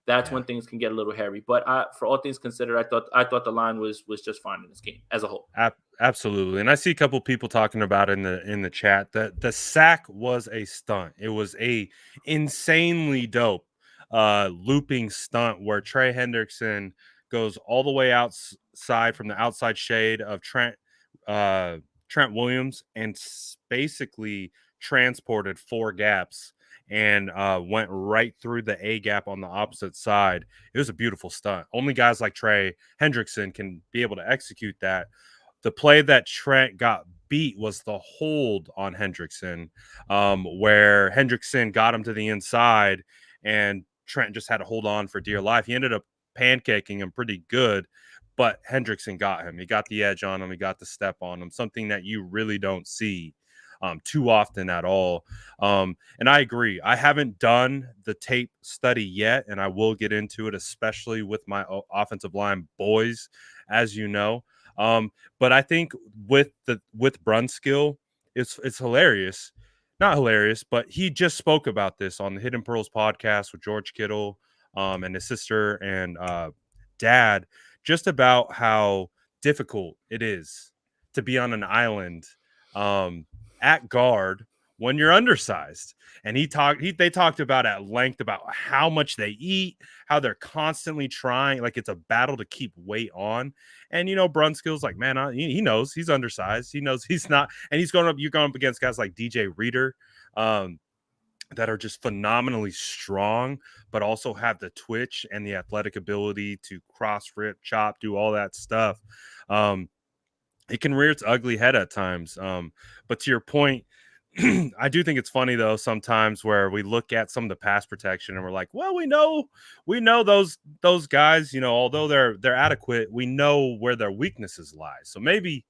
that's when things can get a little hairy. But for all things considered, I thought the line was just fine in this game as a whole. Absolutely. And I see a couple people talking about in the chat that the sack was a stunt. It was a insanely dope looping stunt where Trey Hendrickson goes all the way outside from the outside shade of Trent Williams and basically transported 4 gaps and went right through the A gap on the opposite side. It was a beautiful stunt. Only guys like Trey Hendrickson can be able to execute that. The play that Trent got beat was the hold on Hendrickson, where Hendrickson got him to the inside and Trent just had to hold on for dear life. He ended up pancaking him pretty good, but Hendrickson got him. He got the edge on him. He got the step on him, something that you really don't see too often at all. And I agree. I haven't done the tape study yet, and I will get into it, especially with my offensive line boys, as you know. But I think with Brunskill, it's hilarious. Not hilarious, but he just spoke about this on the Hidden Pearls podcast with George Kittle and his sister and dad, just about how difficult it is to be on an island at guard when you're undersized. And they talked about at length about how much they eat, how they're constantly trying, like it's a battle to keep weight on. And, you know, Brunskill's like, man, he knows he's undersized. He knows he's not. And you're going up against guys like DJ Reader that are just phenomenally strong, but also have the twitch and the athletic ability to cross, rip, chop, do all that stuff. It can rear its ugly head at times. But to your point, I do think it's funny though sometimes where we look at some of the pass protection and we're like, well, we know those guys, you know, although they're adequate, we know where their weaknesses lie. So maybe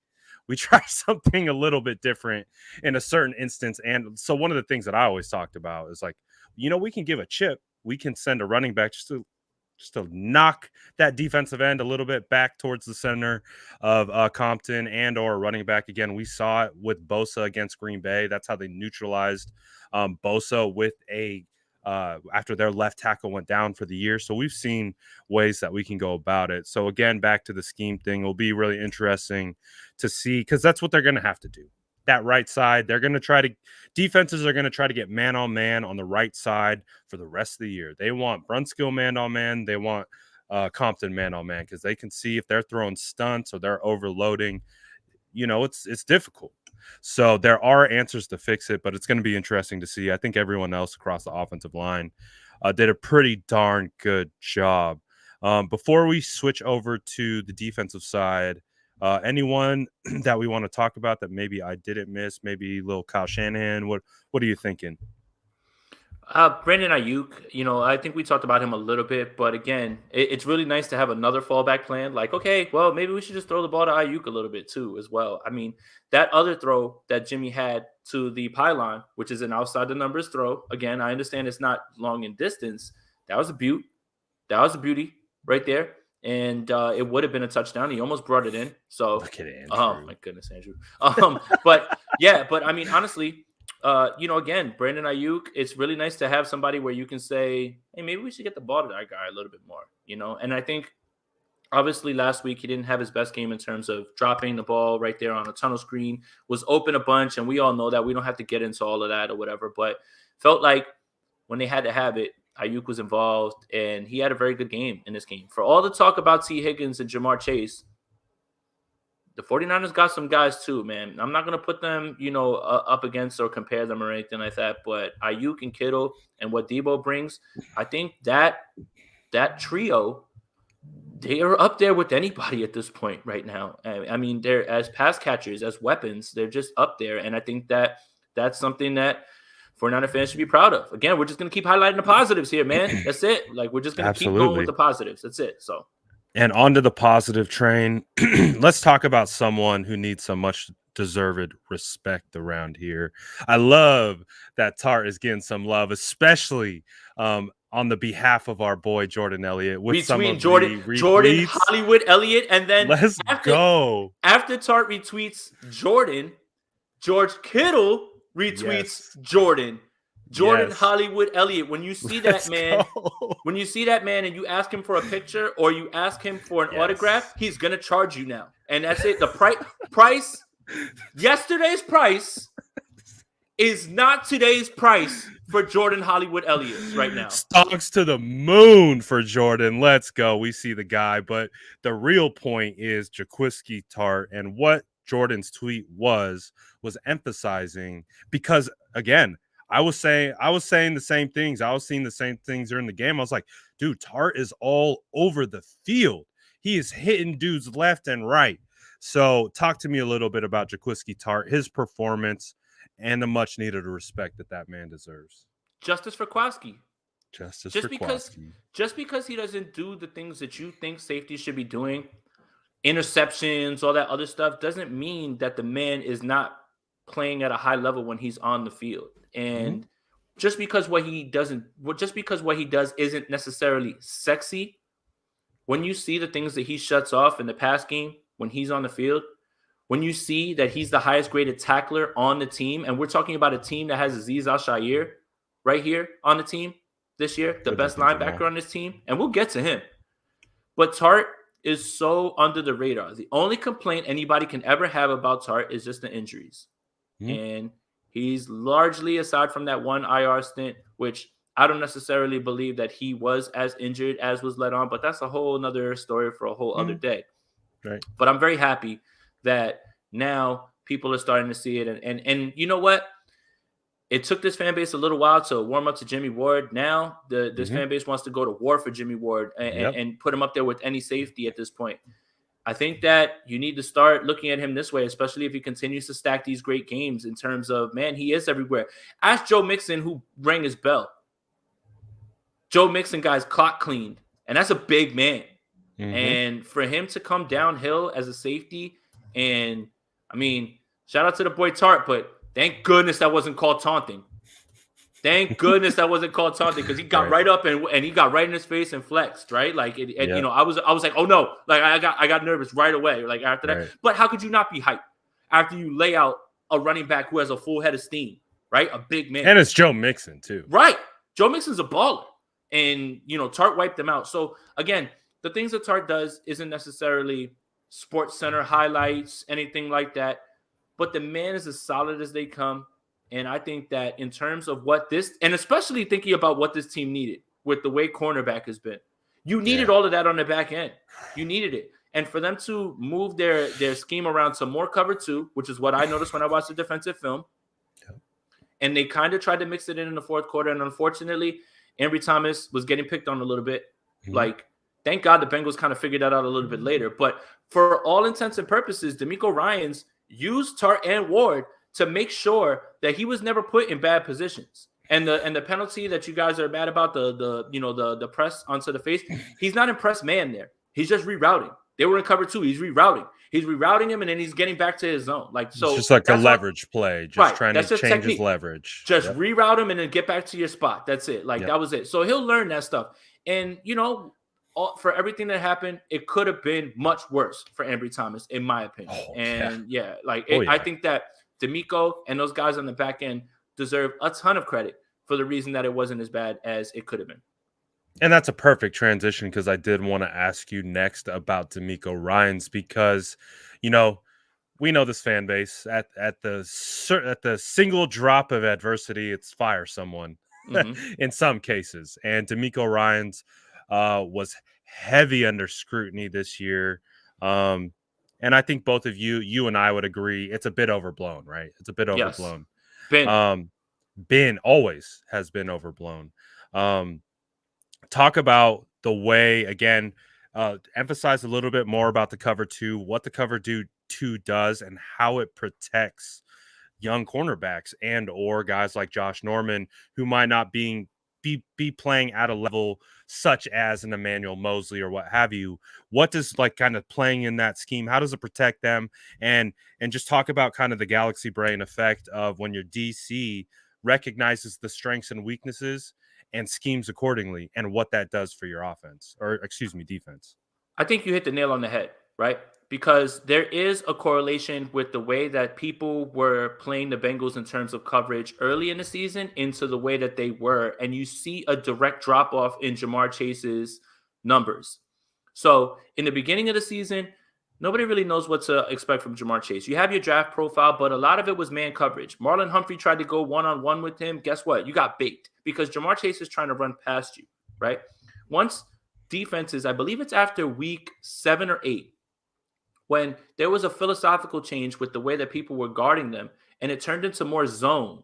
we try something a little bit different in a certain instance. And so one of the things that I always talked about is like, you know, we can give a chip. we can send a running back just to knock that defensive end a little bit back towards the center of Compton and or running back. Again, we saw it with Bosa against Green Bay. That's how they neutralized Bosa with after their left tackle went down for the year. So we've seen ways that we can go about it. So again, back to the scheme thing, will be really interesting to see, because that's what they're going to have to do. That right side, defenses are going to try to get man on man on the right side for the rest of the year. They want Brunskill man on man. They want Compton man on man, because they can see if they're throwing stunts or they're overloading, it's difficult. So there are answers to fix it, but it's going to be interesting to see. I think everyone else across the offensive line did a pretty darn good job. Before we switch over to the defensive side, anyone that we want to talk about that maybe I didn't miss? Maybe little Kyle Shanahan. What are you thinking? Brandon Ayuk, I think we talked about him a little bit, but again, it's really nice to have another fallback plan. Like, okay, well, maybe we should just throw the ball to Ayuk a little bit too, as well. I mean, that other throw that Jimmy had to the pylon, which is an outside the numbers throw. Again, I understand it's not long in distance. That was a beaut. That was a beauty right there. And it would have been a touchdown. He almost brought it in. So, look at Andrew. Oh my goodness, Andrew. But I mean, honestly, again, Brandon Ayuk, it's really nice to have somebody where you can say, hey, maybe we should get the ball to that guy a little bit more, And I think, obviously, last week he didn't have his best game in terms of dropping the ball right there on a tunnel screen, was open a bunch, and we all know that. We don't have to get into all of that or whatever, but felt like when they had to have it, Ayuk was involved, and he had a very good game in this game. For all the talk about T. Higgins and Jamar Chase, the 49ers got some guys too, man. I'm not going to put them, up against or compare them or anything like that. But Ayuk and Kittle and what Deebo brings, I think that trio, they are up there with anybody at this point right now. I mean, they're as pass catchers, as weapons, they're just up there. And I think that's something that 49er fans should be proud of. Again, we're just going to keep highlighting the positives here, man. That's it. Like, we're just going to keep going with the positives. That's it. So. And onto the positive train, let's talk about someone who needs some much deserved respect around here. I love that Tart is getting some love, especially on the behalf of our boy Jordan Elliott. With between Jordan Hollywood Elliott, and then go. After Tart retweets Jordan, George Kittle retweets Jordan. Hollywood Elliott. When you see that man, and you ask him for a picture or you ask him for an autograph, he's gonna charge you now, and that's it. The price, yesterday's price, is not today's price for Jordan Hollywood Elliott right now. Stocks to the moon for Jordan. Let's go. We see the guy, but the real point is Jaquiski Tart, and what Jordan's tweet was emphasizing, because again, I was saying the same things. I was seeing the same things during the game. I was like, dude, Tart is all over the field. He is hitting dudes left and right. So talk to me a little bit about Jaquiski Tart, his performance, and the much needed respect that man deserves. Justice for Kwaski. Just because he doesn't do the things that you think safety should be doing, interceptions, all that other stuff, doesn't mean that the man is not playing at a high level when he's on the field. And just because what he does isn't necessarily sexy, when you see the things that he shuts off in the pass game when he's on the field, when you see that he's the highest graded tackler on the team, and we're talking about a team that has Azeez Al-Shaair right here on the team this year, the best linebacker on this team, and we'll get to him. But Tart is so under the radar. The only complaint anybody can ever have about Tart is just the injuries. And he's largely, aside from that one IR stint, which I don't necessarily believe that he was as injured as was let on, but that's a whole nother story for a whole other day. Right. But I'm very happy that now people are starting to see it. And you know what? It took this fan base a little while to warm up to Jimmy Ward. Now this fan base wants to go to war for Jimmy Ward and put him up there with any safety at this point. I think that you need to start looking at him this way, especially if he continues to stack these great games in terms of, man, he is everywhere. Ask Joe Mixon, who rang his bell. Joe Mixon, guys, clock cleaned, and that's a big man. And for him to come downhill as a safety, and I mean, shout out to the boy Tart, but thank goodness that wasn't called taunting. Thank goodness that wasn't called taunting because he got right up and he got right in his face and flexed, right? Like, and you know, I was like, oh no, like I got nervous right away, like after that. But how could you not be hyped after you lay out a running back who has a full head of steam, right? A big man, and it's Joe Mixon too, right? Joe Mixon's a baller, and you know, Tart wiped them out. So again, the things that Tart does isn't necessarily Sports Center highlights, anything like that, but the man is as solid as they come. And I think that in terms of what this, and especially thinking about what this team needed with the way cornerback has been, you needed all of that on the back end. You needed it. And for them to move their scheme around some more cover two, which is what I noticed when I watched the defensive film, and they kind of tried to mix it in the fourth quarter. And unfortunately, Ambry Thomas was getting picked on a little bit. Like, thank God the Bengals kind of figured that out a little bit later. But for all intents and purposes, DeMeco Ryans used Tart and Ward to make sure that he was never put in bad positions. And the penalty that you guys are mad about, the press onto the face, he's not in press man there. He's just rerouting. They were in cover two. He's rerouting. He's rerouting him, and then he's getting back to his zone. Like, so it's just like a leverage play, just trying to change technique. His leverage. Just reroute him and then get back to your spot. That's it. Like, that was it. So he'll learn that stuff. And, you know, for everything that happened, it could have been much worse for Ambry Thomas, in my opinion. I think that DeMeco and those guys on the back end deserve a ton of credit for the reason that it wasn't as bad as it could have been. And that's a perfect transition because I did want to ask you next about DeMeco Ryans because, you know, we know this fan base at the single drop of adversity, it's fire someone in some cases. And DeMeco Ryans was heavy under scrutiny this year. And I think both of you and I would agree it's a bit overblown, right? It's a bit overblown. Yes. Ben always has been overblown. Talk about the way, again, emphasize a little bit more about the cover two, what the cover two does, and how it protects young cornerbacks and or guys like Josh Norman who might not be playing at a level such as an Emmanuel Mosley or what have you. What does like kind of playing in that scheme, how does it protect them? And just talk about kind of the galaxy brain effect of when your DC recognizes the strengths and weaknesses and schemes accordingly and what that does for your defense. I think you hit the nail on the head, right? Because there is a correlation with the way that people were playing the Bengals in terms of coverage early in the season into the way that they were. And you see a direct drop off in Jamar Chase's numbers. So in the beginning of the season, nobody really knows what to expect from Jamar Chase. You have your draft profile, but a lot of it was man coverage. Marlon Humphrey tried to go one-on-one with him. Guess what? You got baked because Jamar Chase is trying to run past you, right? Once defenses, I believe it's after week 7 or 8, when there was a philosophical change with the way that people were guarding them, and it turned into more zone,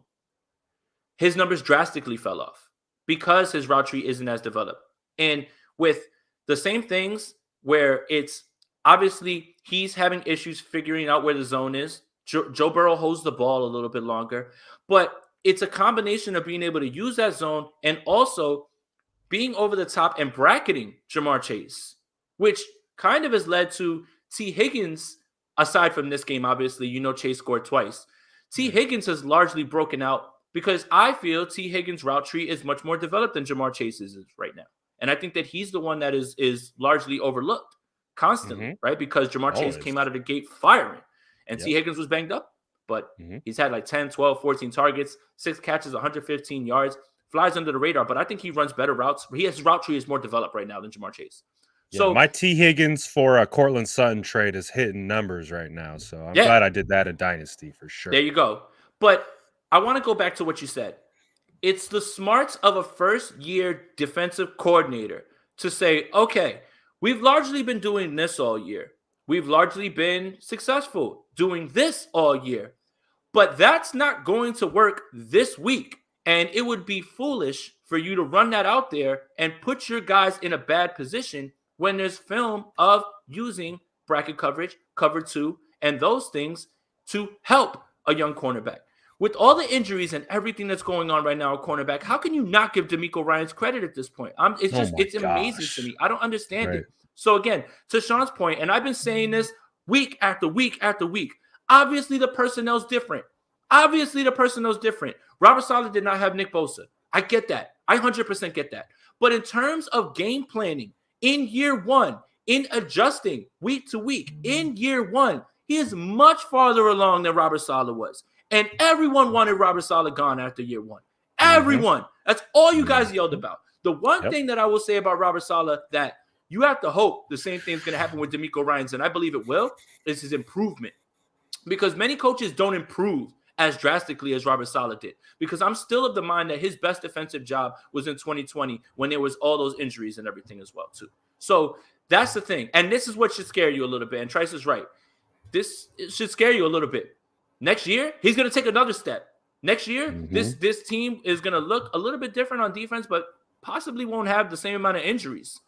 his numbers drastically fell off because his route tree isn't as developed. And with the same things where it's obviously he's having issues figuring out where the zone is. Joe Burrow holds the ball a little bit longer, but it's a combination of being able to use that zone and also being over the top and bracketing Jamar Chase, which kind of has led to T. Higgins, aside from this game, obviously, you know, Chase scored twice. T. Higgins has largely broken out because I feel T. Higgins' route tree is much more developed than Jamar Chase's is right now. And I think that he's the one that is largely overlooked constantly, right? Because Jamar Chase came out of the gate firing and T. Higgins was banged up, but he's had like 10, 12, 14 targets, 6 catches, 115 yards, flies under the radar. But I think he runs better routes. His route tree is more developed right now than Jamar Chase. So my T. Higgins for a Cortland Sutton trade is hitting numbers right now. So I'm glad I did that in Dynasty for sure. There you go. But I want to go back to what you said. It's the smarts of a first-year defensive coordinator to say, okay, we've largely been doing this all year. We've largely been successful doing this all year. But that's not going to work this week. And it would be foolish for you to run that out there and put your guys in a bad position when there's film of using bracket coverage, cover two, and those things to help a young cornerback. With all the injuries and everything that's going on right now at cornerback, how can you not give DeMeco Ryans credit at this point? It's amazing to me. I don't understand it. So again, to Sean's point, and I've been saying this week after week after week, obviously the personnel's different. Obviously, the personnel's different. Robert Saleh did not have Nick Bosa. I get that. I 100% get that. But in terms of game planning in year one, in adjusting week to week, in year one, he is much farther along than Robert Saleh was. And everyone wanted Robert Saleh gone after year one. Everyone. That's all you guys yelled about. The one thing that I will say about Robert Saleh that you have to hope the same thing is going to happen with DeMeco Ryans, and I believe it will, is his improvement. Because many coaches don't improve as drastically as Robert Saleh did. Because I'm still of the mind that his best defensive job was in 2020 when there was all those injuries and everything as well, too. So that's the thing. And this is what should scare you a little bit. And Trice is right. This should scare you a little bit. Next year, he's going to take another step. Next year, this team is going to look a little bit different on defense, but possibly won't have the same amount of injuries.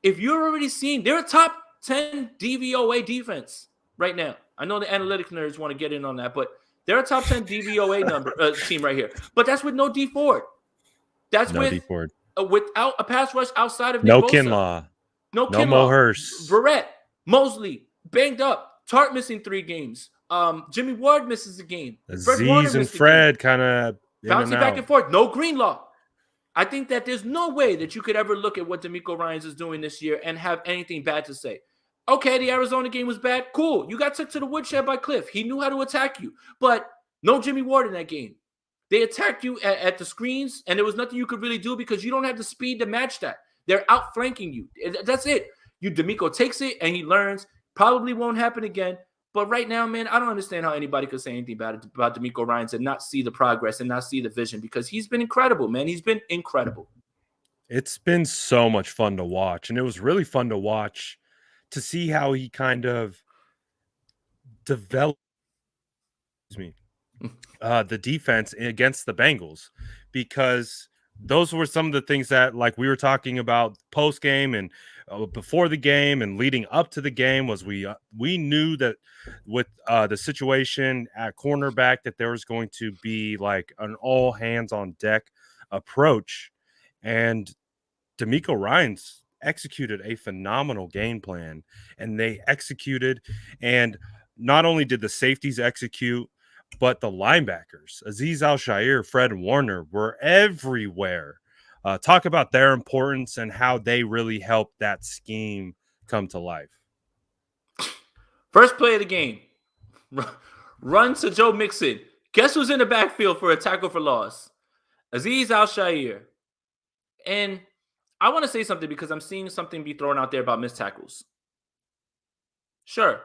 If you're already seeing, they're a top 10 DVOA defense right now. I know the analytic nerds want to get in on that, but they're a top 10 DVOA team right here. But that's with no D Ford. That's no with without a pass rush outside of Nick Bosa. Kinlaw. No Mo Hurst. Verrett, Mosley, banged up. Tart missing 3 games. Jimmy Ward misses a game. Aziz and Fred kind of bouncing back and forth. No Greenlaw. I think that there's no way that you could ever look at what DeMeco Ryans is doing this year and have anything bad to say. Okay, the Arizona game was bad. Cool. You got took to the woodshed by Cliff. He knew how to attack you. But no Jimmy Ward in that game. They attacked you at the screens, and there was nothing you could really do because you don't have the speed to match that. They're outflanking you. That's it. DeMeco takes it, and he learns. Probably won't happen again. But right now, man, I don't understand how anybody could say anything bad about DeMeco Ryans and not see the progress and not see the vision because he's been incredible, man. He's been incredible. It's been so much fun to watch, and it was really fun to watch to see how he kind of developed the defense against the Bengals, because those were some of the things that, like, we were talking about post game and before the game and leading up to the game, was we knew that with the situation at cornerback that there was going to be like an all hands on deck approach, and DeMeco Ryans executed a phenomenal game plan, and they executed, and not only did the safeties execute, but the linebackers, Azeez Al-Shaair, Fred Warner, were everywhere. Talk about their importance and how they really helped that scheme come to life. First play of the game, run to Joe Mixon. Guess who's in the backfield for a tackle for loss? Azeez Al-Shaair. And I want to say something because I'm seeing something be thrown out there about missed tackles. Sure,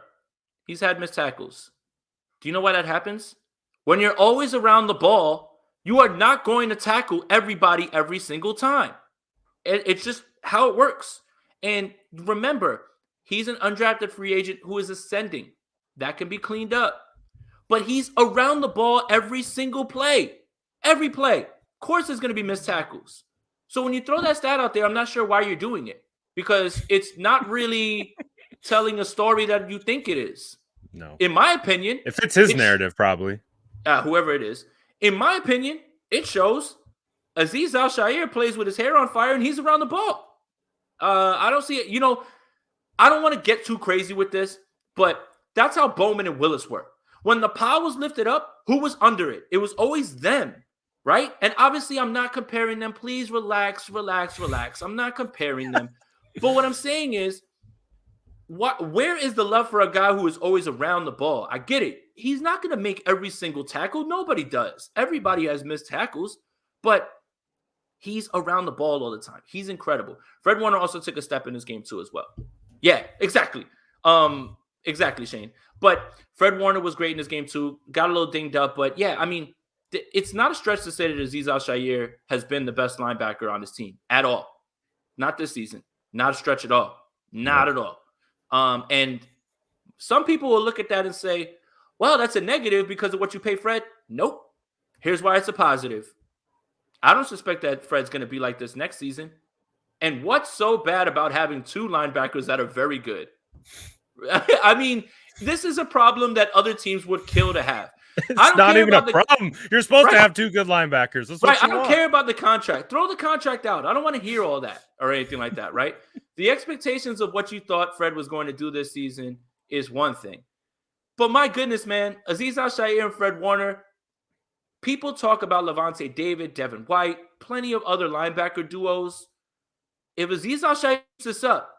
he's had missed tackles. Do you know why that happens? When you're always around the ball, you are not going to tackle everybody every single time. It's just how it works. And remember, he's an undrafted free agent who is ascending. That can be cleaned up. But he's around the ball every single play. Every play. Of course, there's going to be missed tackles. So when you throw that stat out there, I'm not sure why you're doing it, because it's not really telling a story that you think it is. No. In my opinion. If it's his narrative, probably. Whoever it is. In my opinion, it shows Azeez Al-Shaair plays with his hair on fire and he's around the ball. I don't see it. You know, I don't want to get too crazy with this, but that's how Bowman and Willis were. When the pile was lifted up, who was under it? It was always them, right? And obviously, I'm not comparing them. Please relax. I'm not comparing them. But what I'm saying is, where is the love for a guy who is always around the ball? I get it. He's not going to make every single tackle. Nobody does. Everybody has missed tackles, but he's around the ball all the time. He's incredible. Fred Warner also took a step in this game too as well. Yeah, exactly. Exactly, Shane. But Fred Warner was great in this game too. Got a little dinged up, but yeah, I mean, it's not a stretch to say that Azeez Al-Shaair has been the best linebacker on this team at all. Not this season. Not a stretch at all. Not at all. And some people will look at that and say, well, that's a negative because of what you pay Fred. Nope. Here's why it's a positive. I don't suspect that Fred's going to be like this next season. And what's so bad about having 2 linebackers that are very good? I mean, this is a problem that other teams would kill to have. It's not even a problem. You're supposed to have 2 good linebackers. That's what I don't care about the contract. Throw the contract out. I don't want to hear all that or anything like that, right? The expectations of what you thought Fred was going to do this season is one thing. But my goodness, man, Azeez Al-Shaair and Fred Warner, people talk about Levante David, Devin White, plenty of other linebacker duos. If Azeez Al-Shaair keeps this up,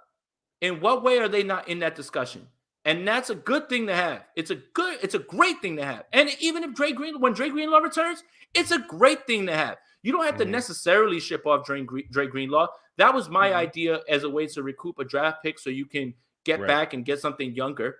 in what way are they not in that discussion? And that's a good thing to have. It's a great thing to have. And even if when Dre Greenlaw returns, it's a great thing to have. You don't have to necessarily ship off Dre Greenlaw. That was my idea as a way to recoup a draft pick so you can get back and get something younger.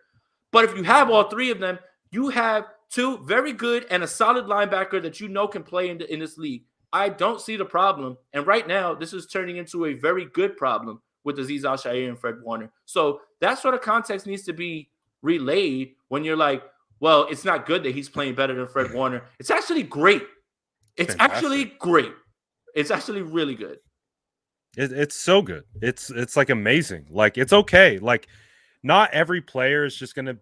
But if you have all three of them, you have two very good and a solid linebacker that you know can play in this league. I don't see the problem. And right now, this is turning into a very good problem with Azeez Al-Shaair and Fred Warner. So that sort of context needs to be relayed when you're like, well, it's not good that he's playing better than Fred Warner. It's actually great. It's actually great. It's actually really good. It's so good. It's like amazing. Like, it's okay. Like, not every player is just going to,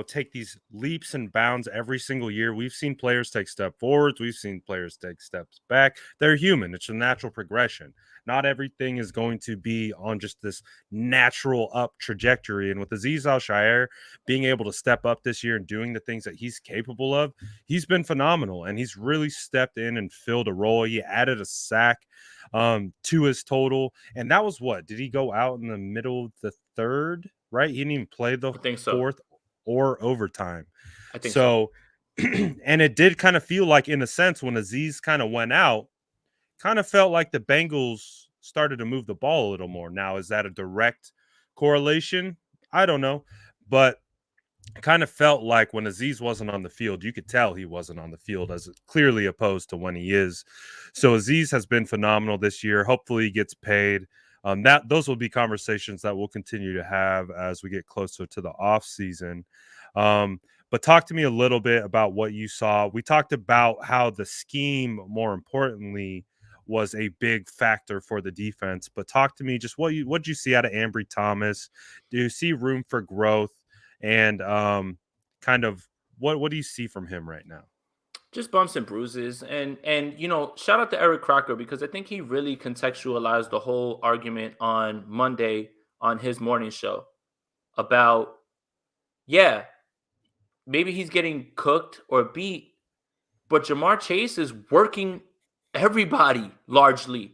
take these leaps and bounds every single year. We've seen players take step forwards. We've seen players take steps back. They're human. It's a natural progression. Not everything is going to be on just this natural up trajectory. And with Azeez Al-Shaair being able to step up this year and doing the things that he's capable of, he's been phenomenal. And he's really stepped in and filled a role. He added a sack to his total. And that was what? Did he go out in the middle of the third? Right? He didn't even play the fourth or overtime. I think so. And it did kind of feel like, in a sense, when Azeez kind of went out, kind of felt like the Bengals started to move the ball a little more. Now, is that a direct correlation? I don't know. But it kind of felt like when Azeez wasn't on the field, you could tell he wasn't on the field, as clearly opposed to when he is. So Azeez has been phenomenal this year. Hopefully he gets paid. Those will be conversations that we'll continue to have as we get closer to the off season. But talk to me a little bit about what you saw. We talked about how the scheme, more importantly, was a big factor for the defense. But talk to me just what did you see out of Ambry Thomas? Do you see room for growth? And kind of what do you see from him right now? Just bumps and bruises. And shout out to Eric Crocker, because I think he really contextualized the whole argument on Monday on his morning show about, maybe he's getting cooked or beat, but Jamar Chase is working everybody largely.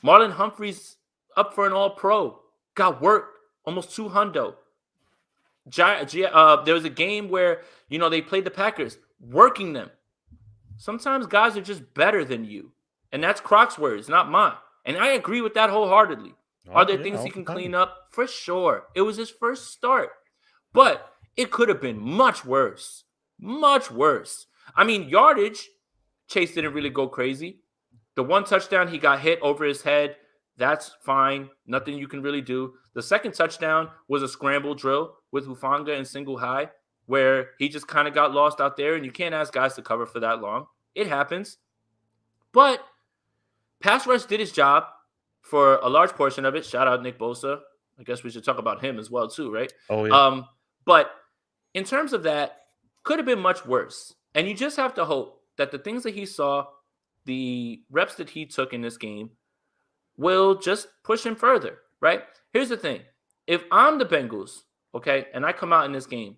Marlon Humphrey's up for an all-pro, got worked, almost 200. There was a game where, they played the Packers, working them. Sometimes guys are just better than you. And that's Croc's words, not mine. And I agree with that wholeheartedly. Are there things he can clean up? For sure. It was his first start. But it could have been much worse. Much worse. I mean, yardage, Chase didn't really go crazy. The one touchdown, he got hit over his head. That's fine. Nothing you can really do. The second touchdown was a scramble drill with Hufanga and single high, where he just kind of got lost out there, and you can't ask guys to cover for that long. It happens. But pass rush did his job for a large portion of it. Shout out Nick Bosa. I guess we should talk about him as well too, right? Oh, yeah. But in terms of that, could have been much worse. And you just have to hope that the things that he saw, the reps that he took in this game, will just push him further, right? Here's the thing. If I'm the Bengals, okay, and I come out in this game,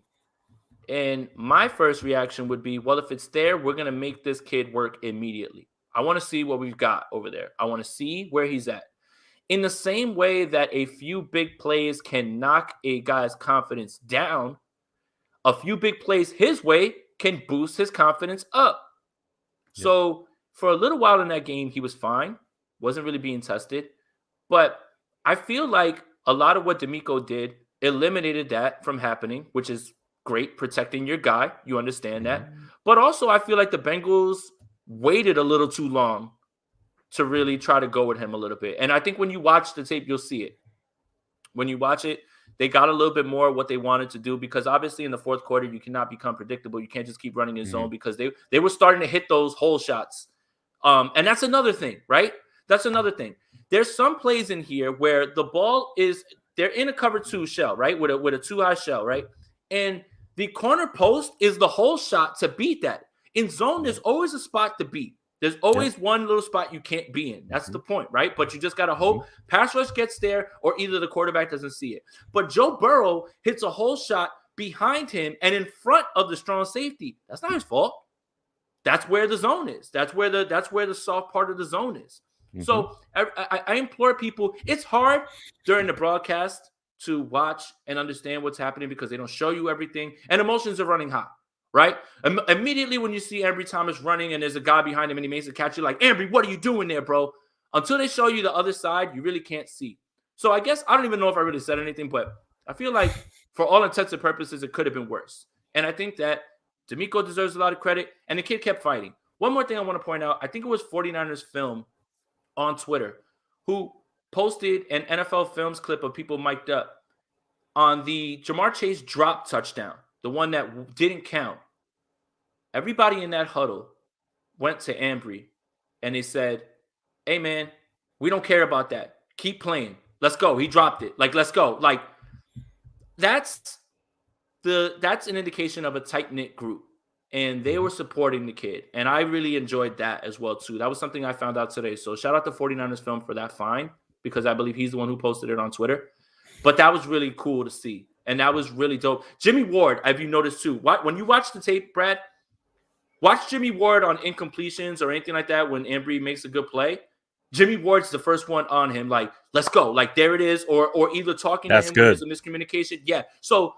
and my first reaction would be, well, if it's there, we're going to make this kid work immediately. I want to see what we've got over there. I want to see where he's at. In the same way that a few big plays can knock a guy's confidence down, a few big plays his way can boost his confidence up. Yeah. So for a little while in that game, he was fine. Wasn't really being tested. But I feel like a lot of what D'Amico did eliminated that from happening, which is great, protecting your guy. You understand that. But also, I feel like the Bengals waited a little too long to really try to go with him a little bit. And I think when you watch the tape, you'll see it. When you watch it, they got a little bit more what they wanted to do, because obviously in the fourth quarter, you cannot become predictable. You can't just keep running in zone, because they were starting to hit those hole shots. And that's another thing, right? That's another thing. There's some plays in here where the ball is, they're in a cover two shell, right? With a two high shell, right? And the corner post is the whole shot to beat that. In zone, there's always a spot to beat. There's always one little spot you can't be in. That's the point, right? But you just got to hope pass rush gets there, or either the quarterback doesn't see it. But Joe Burrow hits a whole shot behind him and in front of the strong safety. That's not his fault. That's where the zone is. That's where the soft part of the zone is. Mm-hmm. So I implore people. It's hard during the broadcast to watch and understand what's happening because they don't show you everything, and emotions are running high, right? Immediately when you see Ambry Thomas running and there's a guy behind him and he makes a catch, you're like, Ambry, what are you doing there, bro? Until they show you the other side, you really can't see. So I guess I don't even know if I really said anything, but I feel like for all intents and purposes, it could have been worse. And I think that D'Amico deserves a lot of credit, and the kid kept fighting. One more thing I want to point out, I think it was 49ers Film on Twitter who posted an NFL Films clip of people mic'd up on the Jamar Chase drop touchdown, the one that didn't count. Everybody in that huddle went to Ambry, and they said, hey, man, we don't care about that. Keep playing. Let's go. He dropped it. Like, let's go. Like, that's an indication of a tight-knit group, and they were supporting the kid, and I really enjoyed that as well too. That was something I found out today, so shout out to 49ers Film for that find, because I believe he's the one who posted it on Twitter. But that was really cool to see, and that was really dope. Jimmy Ward, have you noticed too? When you watch the tape, Brad, watch Jimmy Ward on incompletions or anything like that when Ambry makes a good play. Jimmy Ward's the first one on him, like, let's go, like, there it is, or either talking to him when there's a miscommunication. Yeah, so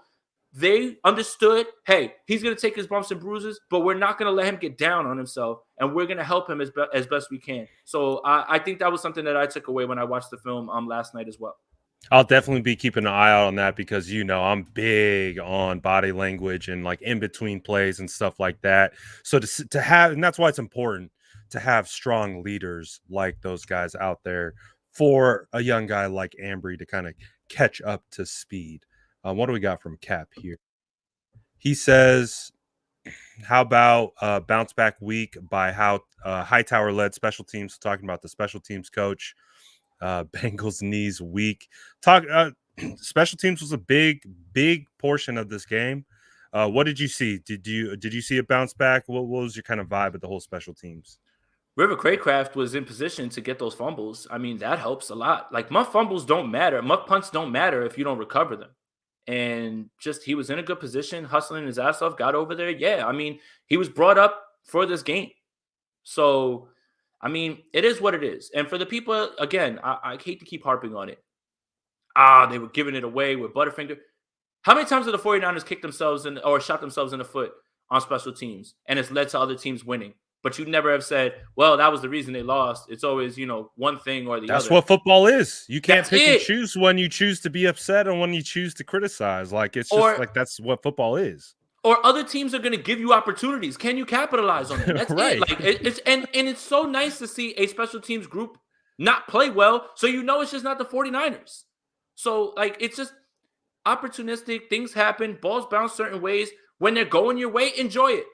they understood, hey, he's going to take his bumps and bruises, but we're not going to let him get down on himself, and we're going to help him as best we can. So I think that was something that I took away when I watched the film last night as well. I'll definitely be keeping an eye out on that because, I'm big on body language and like in between plays and stuff like that. So to have, and that's why it's important to have strong leaders like those guys out there for a young guy like Ambry to kind of catch up to speed. What do we got from Cap here? He says, how about bounce back week by how Hightower led special teams, talking about the special teams coach. Bengals knees weak. Special teams was a big portion of this game. What did you see? Did you see a bounce back? What was your kind of vibe of the whole special teams? River Craycraft was in position to get those fumbles. I mean, that helps a lot. Like, muff fumbles don't matter. Muff punts don't matter if you don't recover them. And just, he was in a good position, hustling his ass off, got over there. Yeah, I mean, he was brought up for this game. So, I mean, it is what it is. And for the people, again, I hate to keep harping on it. They were giving it away with Butterfinger. How many times did the 49ers kick themselves or shot themselves in the foot on special teams, and it's led to other teams winning? But you never have said, well, that was the reason they lost. It's always, one thing or the other. That's what football is. You can't pick and choose when you choose to be upset and when you choose to criticize. Like, it's just like, that's what football is. Or other teams are going to give you opportunities. Can you capitalize on them? That's right. Like, it's so nice to see a special teams group not play well. So, it's just not the 49ers. So, like, it's just opportunistic. Things happen. Balls bounce certain ways. When they're going your way, enjoy it.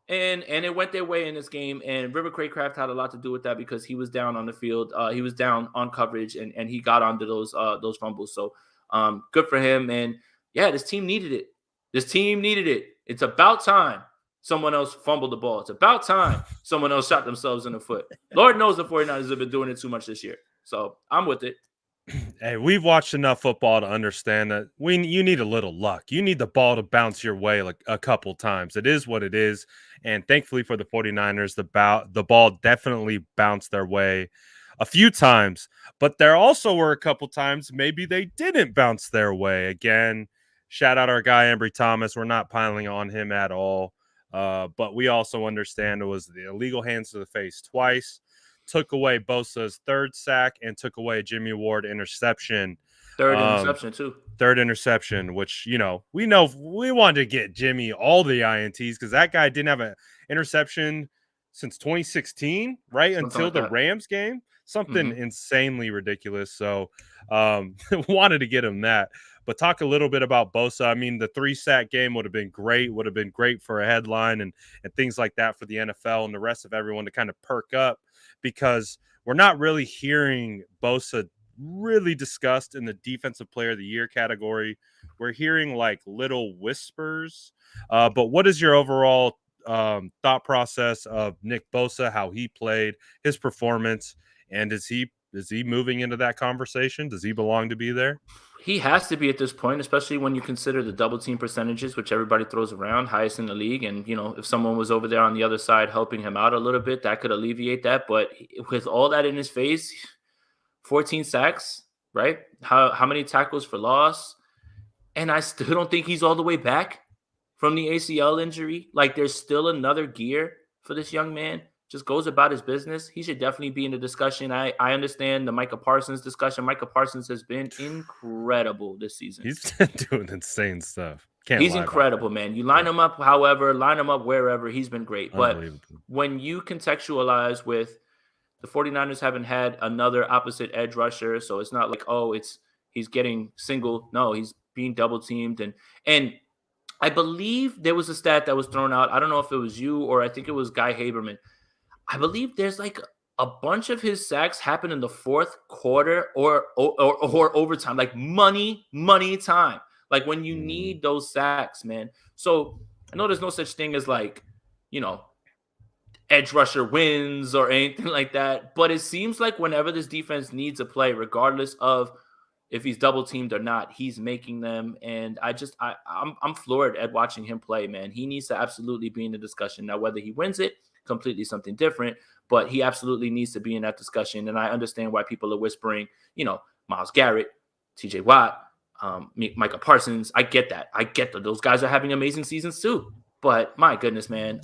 And it went their way in this game. And River Craycraft had a lot to do with that because he was down on the field. He was down on coverage, and he got onto those fumbles. So good for him. And yeah, this team needed it. It's about time someone else fumbled the ball. It's about time someone else shot themselves in the foot. Lord knows the 49ers have been doing it too much this year. So I'm with it. Hey, we've watched enough football to understand that you need a little luck. You need the ball to bounce your way like a couple times. It is what it is. And thankfully for the 49ers, the ball definitely bounced their way a few times. But there also were a couple times maybe they didn't bounce their way. Again, shout out our guy, Ambry Thomas. We're not piling on him at all. But we also understand it was the illegal hands to the face twice. Took away Bosa's third sack and took away Jimmy Ward interception. Third interception too. Third interception, which, we know we wanted to get Jimmy all the INTs because that guy didn't have an interception since 2016, right? Something until like the Rams game. Something insanely ridiculous. So wanted to get him that. But talk a little bit about Bosa. I mean, the 3-sack game would have been great for a headline and things like that for the NFL and the rest of everyone to kind of perk up, because we're not really hearing Bosa really discussed in the Defensive Player of the Year category. We're hearing like little whispers. But what is your overall thought process of Nick Bosa, how he played, his performance, and is he moving into that conversation? Does he belong to be there? He has to be at this point, especially when you consider the double team percentages, which everybody throws around, highest in the league. And, if someone was over there on the other side helping him out a little bit, that could alleviate that. But with all that in his face, 14 sacks, right? How many tackles for loss? And I still don't think he's all the way back from the ACL injury. Like, there's still another gear for this young man. Just goes about his business. He should definitely be in the discussion. I understand the Micah Parsons discussion. Micah Parsons has been incredible this season. He's been doing insane stuff. He's incredible, man. You line him up, line him up wherever. He's been great. But when you contextualize with the 49ers haven't had another opposite edge rusher, so it's not like, he's getting single. No, he's being double teamed. And I believe there was a stat that was thrown out. I don't know if it was you or I think it was Guy Haberman. I believe there's like a bunch of his sacks happen in the fourth quarter or overtime, like money time. Like when you need those sacks, man. So I know there's no such thing as like, edge rusher wins or anything like that. But it seems like whenever this defense needs a play, regardless of if he's double teamed or not, he's making them. And I'm floored at watching him play, man. He needs to absolutely be in the discussion. Now, whether he wins it, completely something different, but he absolutely needs to be in that discussion. And I understand why people are whispering, Myles Garrett, TJ Watt, Micah Parsons. I get that. Those guys are having amazing seasons too. But my goodness, man,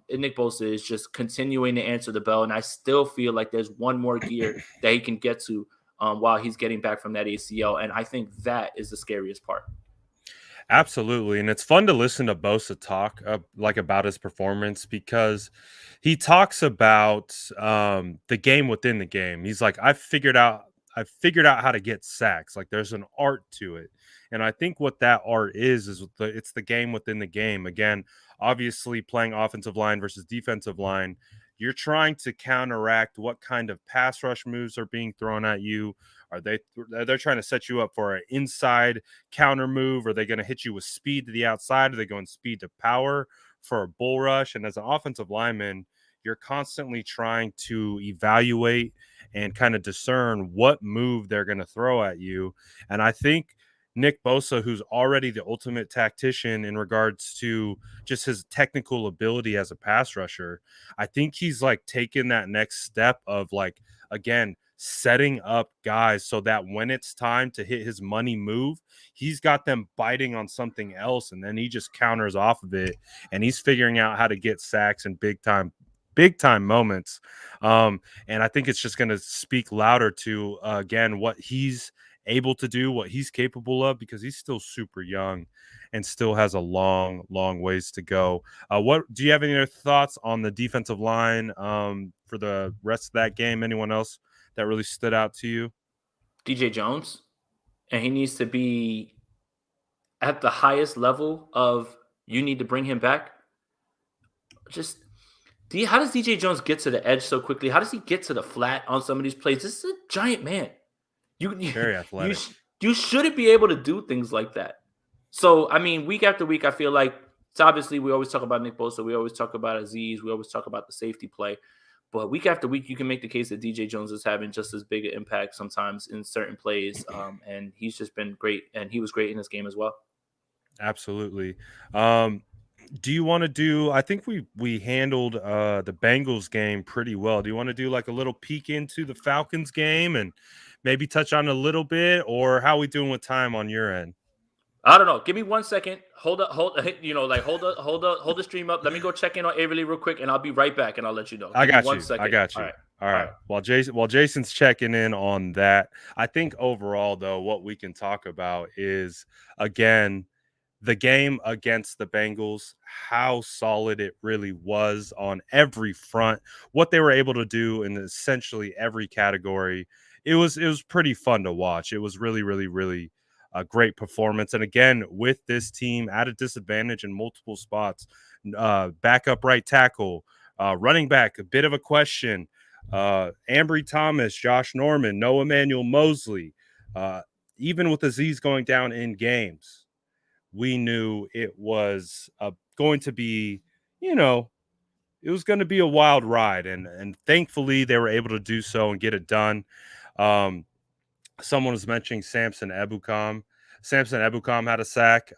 Nick Bosa is just continuing to answer the bell. And I still feel like there's one more gear that he can get to while he's getting back from that ACL. And I think that is the scariest part. Absolutely. And it's fun to listen to Bosa talk about his performance because he talks about the game within the game. He's like, I've figured out how to get sacks. Like there's an art to it. And I think what that art is it's the game within the game. Again, obviously playing offensive line versus defensive line, you're trying to counteract what kind of pass rush moves are being thrown at you. They're trying to set you up for an inside counter move? Are they going to hit you with speed to the outside? Are they going speed to power for a bull rush? And as an offensive lineman, you're constantly trying to evaluate and kind of discern what move they're going to throw at you. And I think Nick Bosa, who's already the ultimate tactician in regards to just his technical ability as a pass rusher, I think he's like taken that next step of like, again, setting up guys so that when it's time to hit his money move, he's got them biting on something else, and then he just counters off of it, and he's figuring out how to get sacks in big time moments. And I think it's just going to speak louder to again what he's able to do, what he's capable of, because he's still super young and still has a long ways to go. What do you have any other thoughts on the defensive line for the rest of that game? Anyone else that really stood out to you? DJ Jones, and he needs to be at the highest level of you need to bring him back. How does DJ Jones get to the edge so quickly? How does he get to the flat on some of these plays? This is a giant man. Very athletic. You shouldn't be able to do things like that. So, I mean, week after week, I feel like it's obviously we always talk about Nick Bosa. We always talk about Azeez. We always talk about the safety play. But week after week, you can make the case that DJ Jones is having just as big an impact sometimes in certain plays. And he's just been great. And he was great in this game as well. Absolutely. Do you want to do, I think we handled the Bengals game pretty well. Do you want to do like a little peek into the Falcons game and maybe touch on a little bit, or how are we doing with time on your end? I don't know. Give me 1 second. Hold the stream up. Let me go check in on Averly real quick, and I'll be right back, and I'll let you know. I got you. All right. While Jason's checking in on that, I think overall though, what we can talk about is again the game against the Bengals, how solid it really was on every front, what they were able to do in essentially every category. It was pretty fun to watch. It was really a great performance. And again, with this team at a disadvantage in multiple spots, backup right tackle, running back, a bit of a question, Ambry Thomas, Josh Norman, Noah Emmanuel Mosley, even with Azeez going down in games, we knew it was going to be, it was going to be a wild ride. And thankfully they were able to do so and get it done. Someone was mentioning Samson Ebukam. Samson Ebukam had a sack.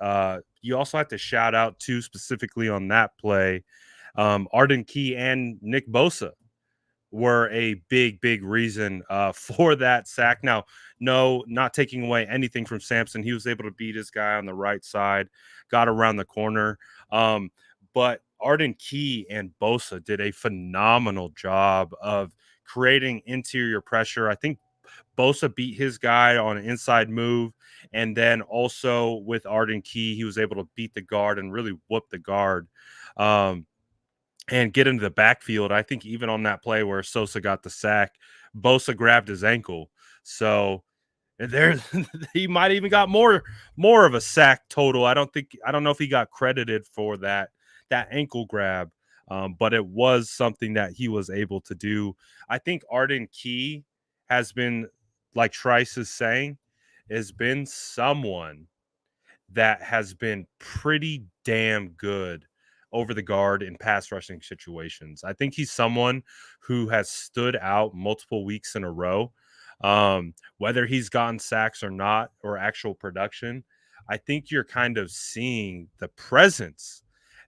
You also have to shout out two specifically on that play. Arden Key and Nick Bosa were a big reason for that sack. Now, no, not taking away anything from Samson. He was able to beat his guy on the right side, got around the corner. But Arden Key and Bosa did a phenomenal job of creating interior pressure. I think Bosa beat his guy on an inside move. And then also with Arden Key, he was able to beat the guard and really whoop the guard. And get into the backfield. I think even on that play where Sosa got the sack, Bosa grabbed his ankle. So there he might even got more of a sack total. I don't know if he got credited for that ankle grab. But it was something that he was able to do. I think Arden Key has been, like Trice is saying, has been someone that has been pretty damn good over the guard in pass rushing situations. I think he's someone who has stood out multiple weeks in a row. Whether he's gotten sacks or not, or actual production, I think you're kind of seeing the presence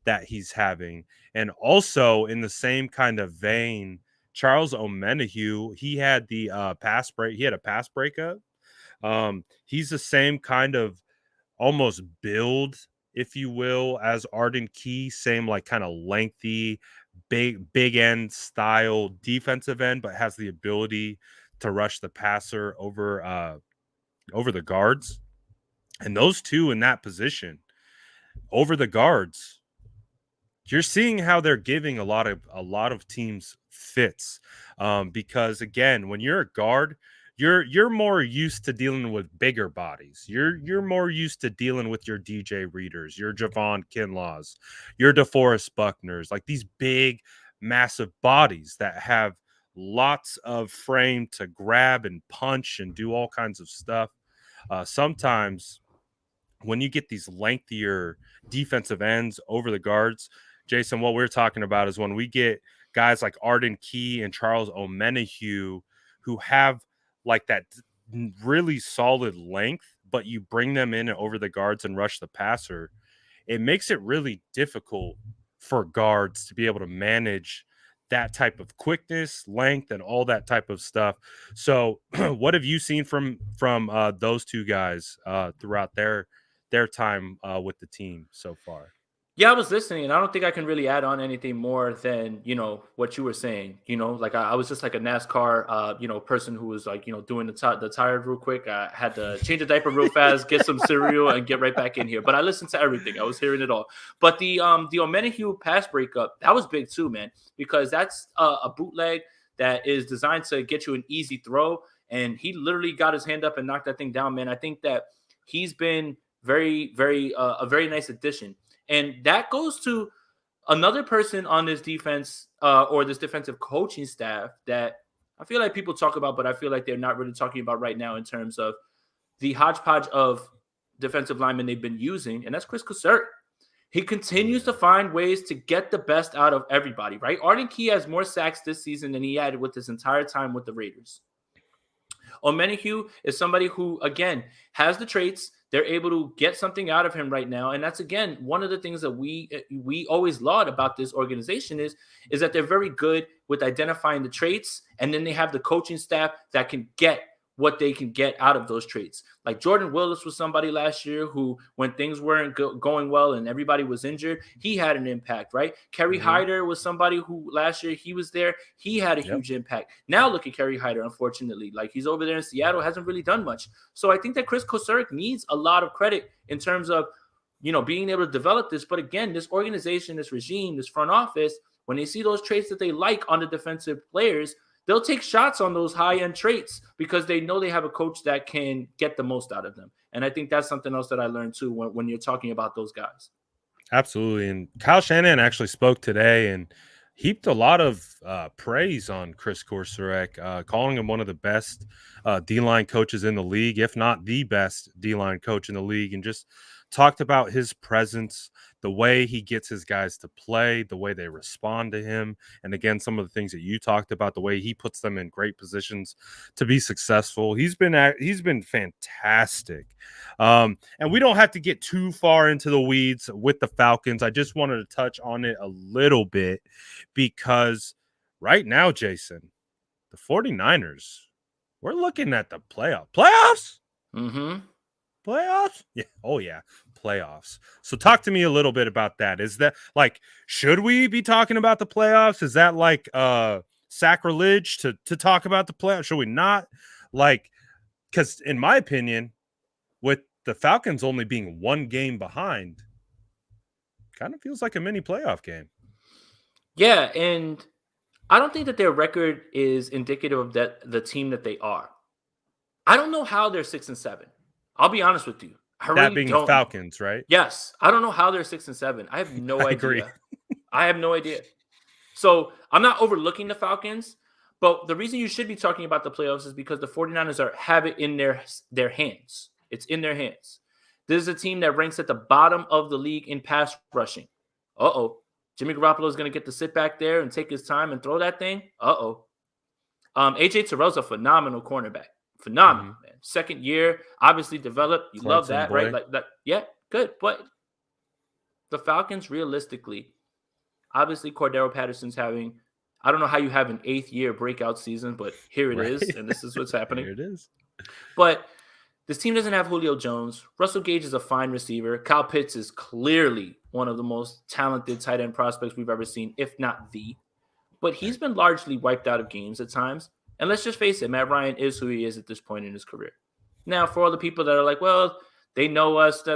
that he's having. And also in the same kind of vein, Charles Omenihu, he had the pass break. He had a pass breakup. He's the same kind of almost build, if you will, as Arden Key. Same like kind of lengthy, big end style defensive end, but has the ability to rush the passer over the guards. And those two in that position over the guards, you're seeing how they're giving a lot of teams fits, because again, when you're a guard, you're more used to dealing with bigger bodies. You're more used to dealing with your DJ Readers, your Javon Kinlaws, your DeForest Buckners, like these big, massive bodies that have lots of frame to grab and punch and do all kinds of stuff. Sometimes when you get these lengthier defensive ends over the guards, Jason, what we're talking about is when we get guys like Arden Key and Charles Omenihu who have like that really solid length, but you bring them in over the guards and rush the passer, it makes it really difficult for guards to be able to manage that type of quickness, length, and all that type of stuff. So, what have you seen from those two guys throughout their time with the team so far? Yeah, I was listening, and I don't think I can really add on anything more than what you were saying. Like I was just like a NASCAR, person who was like doing the tire real quick. I had to change a diaper real fast, get some cereal, and get right back in here. But I listened to everything. I was hearing it all. But the Omenihu pass breakup, that was big too, man, because that's a bootleg that is designed to get you an easy throw, and he literally got his hand up and knocked that thing down, man. I think that he's been very, very a very nice addition. And that goes to another person on this defense or this defensive coaching staff that I feel like people talk about, but I feel like they're not really talking about right now in terms of the hodgepodge of defensive linemen they've been using, and that's Chris Kosert. He continues to find ways to get the best out of everybody, right? Arden Key has more sacks this season than he had with his entire time with the Raiders. Omenihu is somebody who, again, has the traits. They're able to get something out of him right now. And that's, again, one of the things that we always laud about this organization is that they're very good with identifying the traits. And then they have the coaching staff that can get what they can get out of those traits. Like Jordan Willis was somebody last year who, when things weren't going well and everybody was injured, he had an impact, right? Kerry Hyder was somebody who last year he was there. He had a huge impact. Now look at Kerry Hyder, unfortunately. Like he's over there in Seattle, hasn't really done much. So I think that Chris Kosuric needs a lot of credit in terms of, being able to develop this. But again, this organization, this regime, this front office, when they see those traits that they like on the defensive players, they'll take shots on those high-end traits because they know they have a coach that can get the most out of them. And I think that's something else that I learned too when you're talking about those guys. Absolutely. And Kyle Shanahan actually spoke today and heaped a lot of praise on Chris Kosuric, calling him one of the best D-line coaches in the league, if not the best D-line coach in the league, and just talked about his presence, the way he gets his guys to play, the way they respond to him. And again, some of the things that you talked about, the way he puts them in great positions to be successful. He's been fantastic. And we don't have to get too far into the weeds with the Falcons. I just wanted to touch on it a little bit because right now, Jason, the 49ers, we're looking at the playoffs. Mm-hmm. Playoffs? Yeah. Oh, yeah. Playoffs. So talk to me a little bit about that. Is that like, should we be talking about the playoffs? Is that like sacrilege to talk about the playoffs? Should we not? Like, because in my opinion, with the Falcons only being one game behind, kind of feels like a mini playoff game. Yeah, and I don't think that their record is indicative of the team that they are. I don't know how they're 6-7. I'll be honest with you. I That really being don't the Falcons, right? Yes. I don't know how they're 6-7. I have no I idea. agree. I have no idea. So I'm not overlooking the Falcons, but the reason you should be talking about the playoffs is because the 49ers have it in their hands. It's in their hands. This is a team that ranks at the bottom of the league in pass rushing. Uh-oh. Jimmy Garoppolo is going to get to sit back there and take his time and throw that thing. Uh-oh. AJ Terrell's a phenomenal cornerback. Phenomenal, man. Second year, obviously developed. You Clemson love that, boy. right? Like that. Yeah, good. But the Falcons, realistically, obviously Cordero Patterson's having, I don't know how you have an 8th year breakout season, but here it is, and this is what's happening. Here it is. But this team doesn't have Julio Jones. Russell Gage is a fine receiver. Kyle Pitts is clearly one of the most talented tight end prospects we've ever seen, if not the. But he's been largely wiped out of games at times. And let's just face it, Matt Ryan is who he is at this point in his career. Now, for all the people that are like, well, they know us, I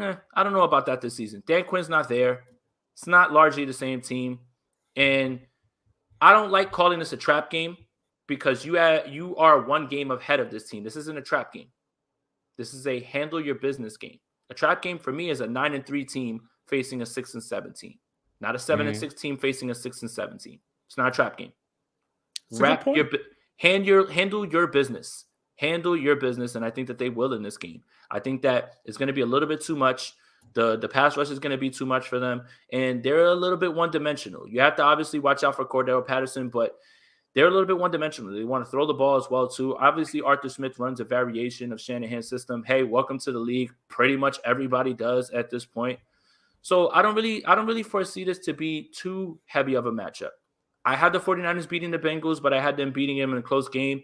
don't know about that this season. Dan Quinn's not there. It's not largely the same team. And I don't like calling this a trap game because you are one game ahead of this team. This isn't a trap game. This is a handle your business game. A trap game for me is a 9-3 team facing a 6-7 team, not a 7-6 team facing a 6-7 team. It's not a trap game. Handle your business. Handle your business, and I think that they will in this game. I think that it's going to be a little bit too much. The pass rush is going to be too much for them, and they're a little bit one-dimensional. You have to obviously watch out for Cordero Patterson, but they're a little bit one-dimensional. They want to throw the ball as well, too. Obviously, Arthur Smith runs a variation of Shanahan's system. Hey, welcome to the league. Pretty much everybody does at this point. So I don't really foresee this to be too heavy of a matchup. I had the 49ers beating the Bengals, but I had them beating them in a close game.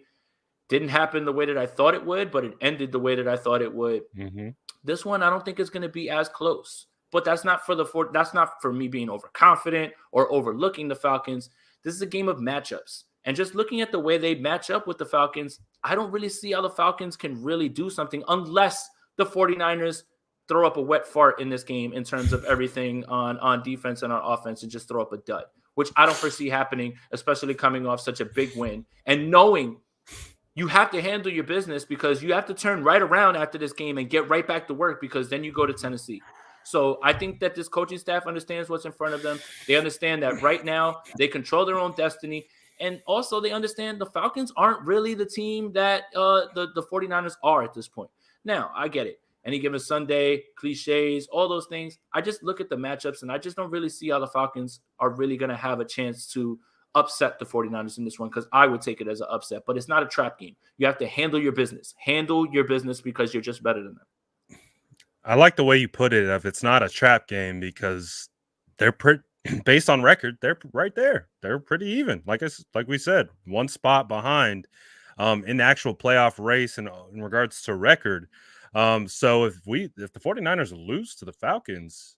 Didn't happen the way that I thought it would, but it ended the way that I thought it would. Mm-hmm. This one, I don't think it's going to be as close. But that's not for me being overconfident or overlooking the Falcons. This is a game of matchups. And just looking at the way they match up with the Falcons, I don't really see how the Falcons can really do something unless the 49ers throw up a wet fart in this game in terms of everything on defense and on offense and just throw up a dud, which I don't foresee happening, especially coming off such a big win and knowing you have to handle your business because you have to turn right around after this game and get right back to work because then you go to Tennessee. So I think that this coaching staff understands what's in front of them. They understand that right now they control their own destiny. And also they understand the Falcons aren't really the team that the 49ers are at this point. Now, I get it. Any given Sunday, cliches, all those things. I just look at the matchups, and I just don't really see how the Falcons are really going to have a chance to upset the 49ers in this one because I would take it as an upset. But it's not a trap game. You have to handle your business. Handle your business because you're just better than them. I like the way you put it. If it's not a trap game because they're based on record, they're right there. They're pretty even. Like we said, one spot behind in the actual playoff race and in regards to record. So if the 49ers lose to the Falcons,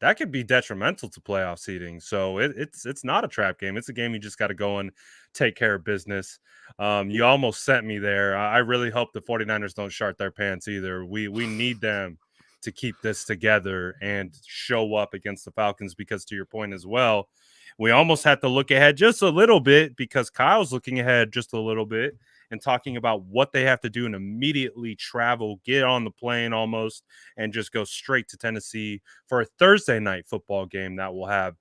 that could be detrimental to playoff seeding. So it's not a trap game. It's a game you just got to go and take care of business. You almost sent me there. I really hope the 49ers don't shart their pants either. We need them to keep this together and show up against the Falcons because, to your point as well, we almost have to look ahead just a little bit because Kyle's looking ahead just a little bit and talking about what they have to do and immediately travel, get on the plane almost, and just go straight to Tennessee for a Thursday night football game that will have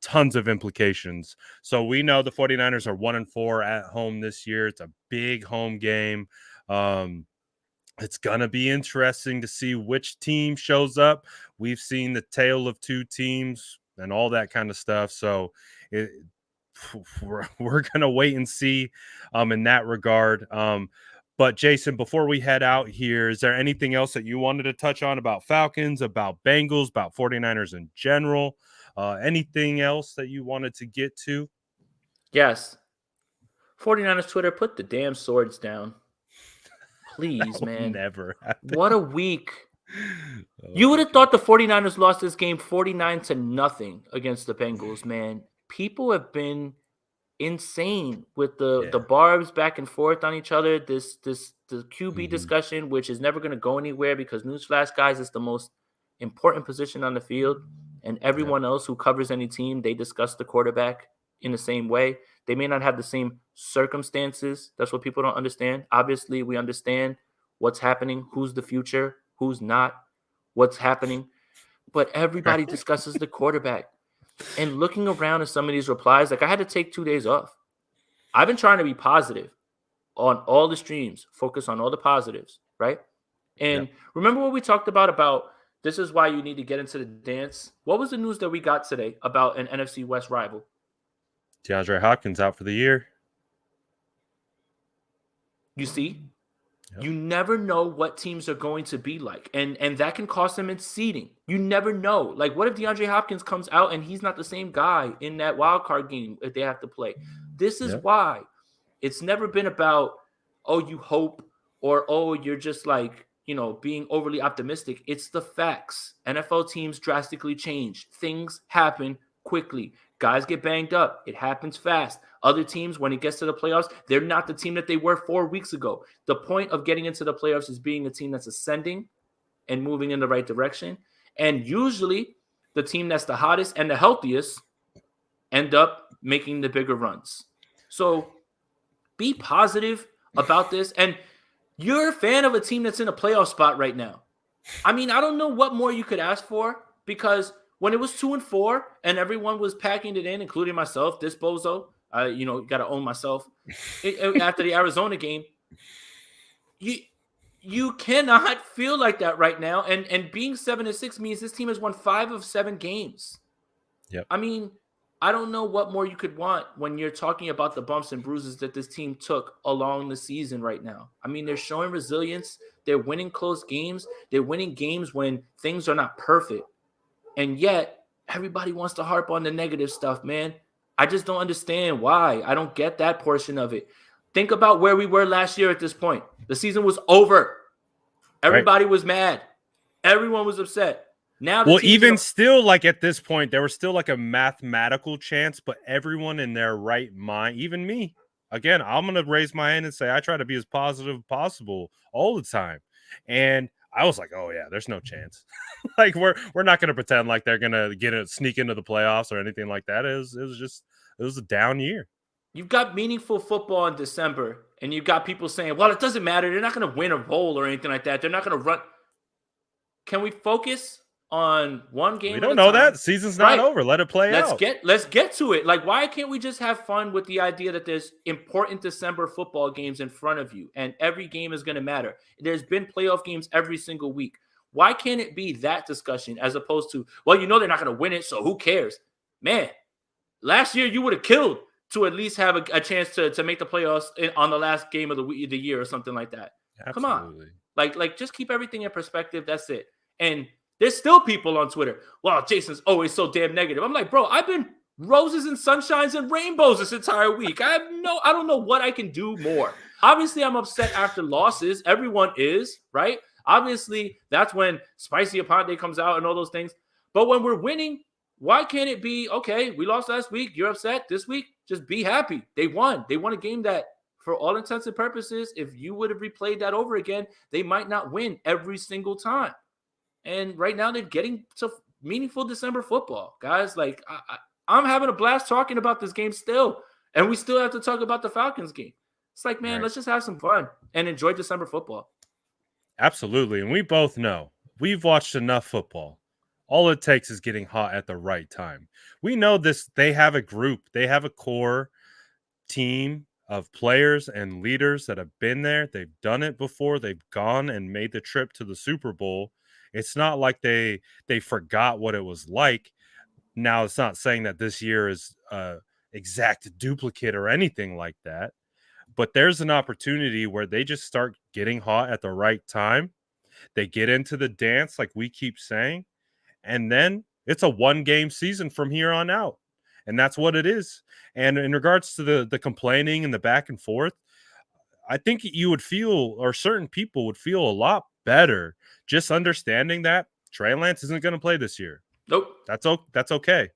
tons of implications. So we know the 49ers are 1-4 at home this year. It's a big home game. It's going to be interesting to see which team shows up. We've seen the tale of two teams and all that kind of stuff. So we're going to wait and see in that regard. But Jason, before we head out here, is there anything else that you wanted to touch on about Falcons, about Bengals, about 49ers in general? Anything else that you wanted to get to? Yes. 49ers Twitter, put the damn swords down. Please, man. Never happen. What a week. You would have thought the 49ers lost this game 49-0 against the Bengals, man. People have been insane with the barbs back and forth on each other. The QB discussion, which is never going to go anywhere because newsflash, guys, it's the most important position on the field. And everyone else who covers any team, they discuss the quarterback in the same way. They may not have the same circumstances. That's what people don't understand. Obviously, we understand what's happening, who's the future, who's not, what's happening. But everybody discusses the quarterback. And looking around at some of these replies, like I had to take 2 days off. I've been trying to be positive on all the streams, focus on all the positives, right? And remember what we talked about this is why you need to get into the dance. What was the news that we got today about an NFC West rival? DeAndre Hopkins out for the year. You see? You never know what teams are going to be like. And that can cost them in seeding. You never know. Like, what if DeAndre Hopkins comes out and he's not the same guy in that wild card game that they have to play? This is why it's never been about, oh, you hope, or, oh, you're just like, being overly optimistic. It's the facts. NFL teams drastically change. Things happen quickly. Guys get banged up. It happens fast. Other teams, when it gets to the playoffs, they're not the team that they were 4 weeks ago. The point of getting into the playoffs is being a team that's ascending and moving in the right direction. And usually the team that's the hottest and the healthiest end up making the bigger runs. So be positive about this. And you're a fan of a team that's in a playoff spot right now. I mean, I don't know what more you could ask for, because when it was 2-4 and everyone was packing it in, including myself, this bozo, got to own myself. After the Arizona game, you cannot feel like that right now. And being 7-6 means this team has won 5 of 7 games. Yep. I mean, I don't know what more you could want when you're talking about the bumps and bruises that this team took along the season right now. I mean, they're showing resilience. They're winning close games. They're winning games when things are not perfect. And yet, everybody wants to harp on the negative stuff, man. I just don't understand why. I don't get that portion of it. Think about where we were last year at this point. The season was over. Everybody was mad. Everyone was upset. Now, even still, like at this point, there was still like a mathematical chance, but everyone in their right mind, even me, again, I'm going to raise my hand and say I try to be as positive as possible all the time. And I was like, oh yeah, there's no chance. Like we're not going to pretend like they're going to sneak into the playoffs or anything like that. It was a down year. You've got meaningful football in December, and you've got people saying, well, it doesn't matter. They're not going to win a bowl or anything like that. They're not going to run. Can we focus on one game? We don't know that. Season's not over. Let it play out. Let's get to it. Like, why can't we just have fun with the idea that there's important December football games in front of you, and every game is going to matter? There's been playoff games every single week. Why can't it be that discussion as opposed to, well, they're not going to win it, so who cares? Man, last year you would have killed to at least have a chance to make the playoffs on the last game of the year or something like that. Absolutely. Come on. Like just keep everything in perspective. That's it. And there's still people on Twitter, well, Jason's always so damn negative. I'm like, bro, I've been roses and sunshines and rainbows this entire week. I don't know what I can do more. Obviously, I'm upset after losses. Everyone is, right? Obviously, that's when Spicy Aponte comes out and all those things. But when we're winning, why can't it be, okay, we lost last week, you're upset this week, just be happy. They won. They won a game that, for all intents and purposes, if you would have replayed that over again, they might not win every single time. And right now they're getting to meaningful December football. Guys, like I'm having a blast talking about this game still. And we still have to talk about the Falcons game. It's like, man, Let's just have some fun and enjoy December football. Absolutely. And we both know we've watched enough football. All it takes is getting hot at the right time. We know this. They have a group. They have a core team of players and leaders that have been there. They've done it before. They've gone and made the trip to the Super Bowl. It's not like they forgot what it was like. Now, it's not saying that this year is exact duplicate or anything like that, but there's an opportunity where they just start getting hot at the right time. They get into the dance, like we keep saying, and then it's a one-game season from here on out. And that's what it is. And in regards to the complaining and the back and forth, I think you would feel, or certain people would feel a lot better just understanding that Trey Lance isn't going to play this year. Nope. That's okay.